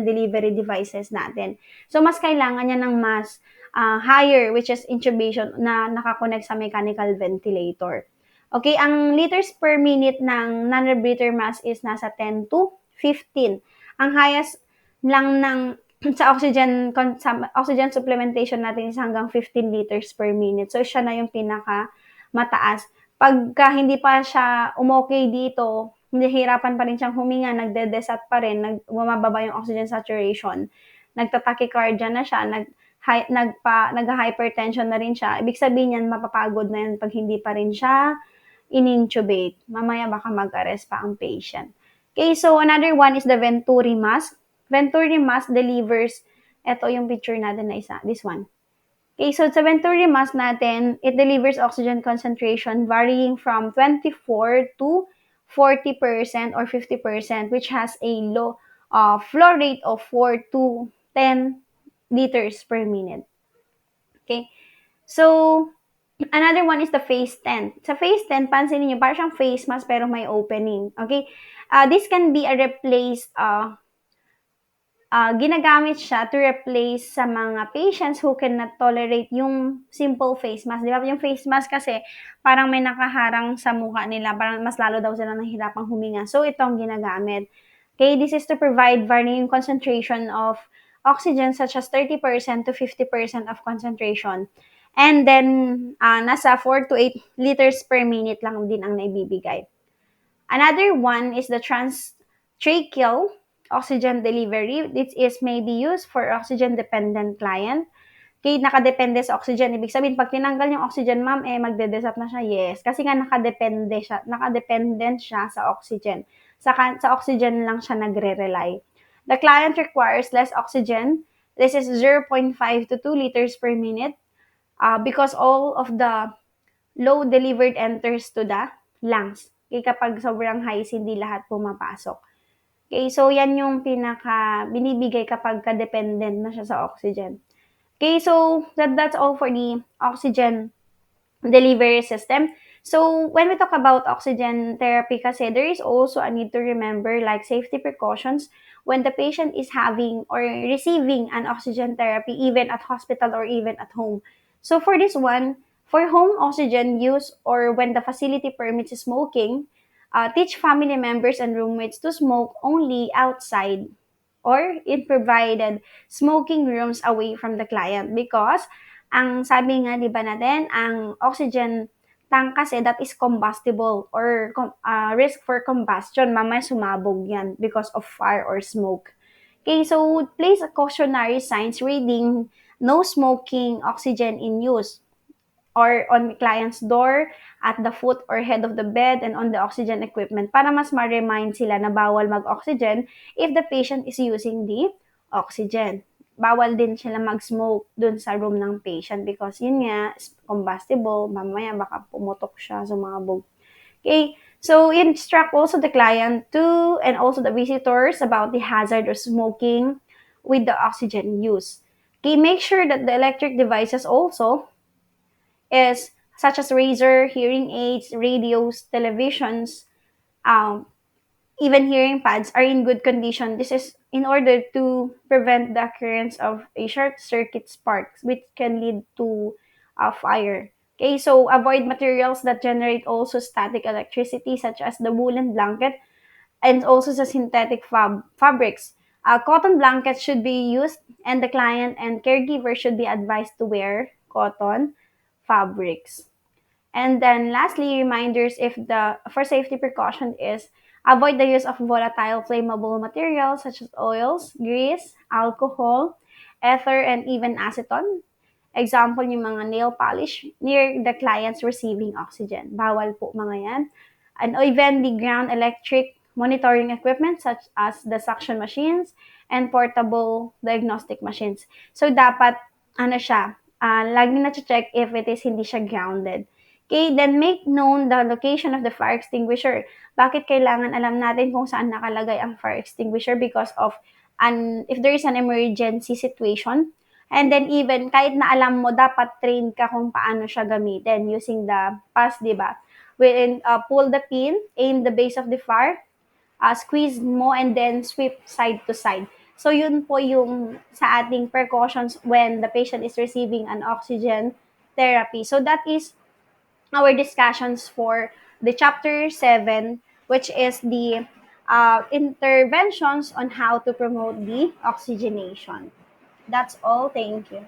delivery devices natin. So, mas kailangan niya ng mas higher, which is intubation, na nakakonect sa mechanical ventilator. Okay, ang liters per minute ng non-rebreather mask is nasa 10 to 15. Ang highest lang ng sa oxygen supplementation natin is hanggang 15 liters per minute. So, siya na yung pinaka mataas. Pagka hindi pa siya umokay dito, nahihirapan pa rin siyang huminga, nagde-desat pa rin, bumababa yung oxygen saturation, nagtatachycardia na siya, nag-hypertension na rin siya. Ibig sabihin yan, mapapagod na yan pag hindi pa rin siya in-intubate. Mamaya baka mag-arrest pa ang patient. Okay, so another one is the Venturi mask. Venturi mask delivers, ito yung picture natin na isa, this one. Okay, so sa Venturi mask natin, it delivers oxygen concentration varying from 24 to 40% or 50%, which has a low flow rate of 4 to 10 liters per minute. Okay, so another one is the face tent. Sa face tent, pansinin niyo, parang siyang face mask pero may opening. Okay, this can be a replaced ginagamit siya to replace sa mga patients who cannot tolerate yung simple face mask. Di ba? Yung face mask kasi parang may nakaharang sa mukha nila. Parang mas lalo daw sila nahihirapang huminga. So, ito ang ginagamit. Okay, this is to provide varying concentration of oxygen such as 30% to 50% of concentration. And then, nasa 4 to 8 liters per minute lang din ang naibibigay. Another one is the transtracheal oxygen delivery. This is may be used for oxygen-dependent client. Okay, nakadepende sa oxygen. Ibig sabihin, pag tinanggal yung oxygen, ma'am, magde-desat na siya. Yes. Kasi nga nakadependent siya sa oxygen. Sa oxygen lang siya nagre-rely. The client requires less oxygen. This is 0.5 to 2 liters per minute because all of the load delivered enters to the lungs. Okay, kapag sobrang high, hindi lahat pumapasok. Okay, so yan yung pinaka binibigay kapag ka-dependent na siya sa oxygen. Okay, so that's all for the oxygen delivery system. So when we talk about oxygen therapy kasi, there is also a need to remember like safety precautions when the patient is having or receiving an oxygen therapy, even at hospital or even at home. So for this one, for home oxygen use or when the facility permits smoking, teach family members and roommates to smoke only outside or in provided smoking rooms away from the client because ang sabi nga 'di ba natin ang oxygen tank kasi that is combustible or risk for combustion mamaya sumabog yan because of fire or smoke. Okay, so place a cautionary signs reading no smoking oxygen in use or on the client's door, at the foot or head of the bed, and on the oxygen equipment para mas ma-remind sila na bawal mag-oxygen if the patient is using the oxygen. Bawal din sila mag-smoke dun sa room ng patient because yun nga, combustible, mamaya baka pumutok siya, sumabog. Okay, so instruct also the client to and also the visitors about the hazard of smoking with the oxygen use. Okay, make sure that the electric devices also is such as razor, hearing aids, radios, televisions, um, even hearing pads are in good condition. This is in order to prevent the occurrence of a short circuit spark, which can lead to a fire. Okay, so avoid materials that generate also static electricity, such as the woolen blanket and also the synthetic fabrics. Cotton blankets should be used, and the client and caregiver should be advised to wear cotton fabrics. And then lastly, reminders if the for safety precaution is avoid the use of volatile flammable materials such as oils, grease, alcohol, ether, and even acetone. Example, yung mga nail polish near the client's receiving oxygen. Bawal po mga yan. And even the ground electric monitoring equipment such as the suction machines and portable diagnostic machines. So dapat ano siya, lagi na check if it is hindi siya grounded. Okay, then make known the location of the fire extinguisher. Bakit kailangan alam natin kung saan nakalagay ang fire extinguisher? Because of if there is an emergency situation, and then even kahit na alam mo, dapat train ka kung paano siya gamitin using the pass, di ba? Wherein pull the pin, aim the base of the fire, squeeze mo, and then sweep side to side. So yun po yung sa ating precautions when the patient is receiving an oxygen therapy. So that is our discussions for the chapter 7, which is the interventions on how to promote the oxygenation. That's all. Thank you.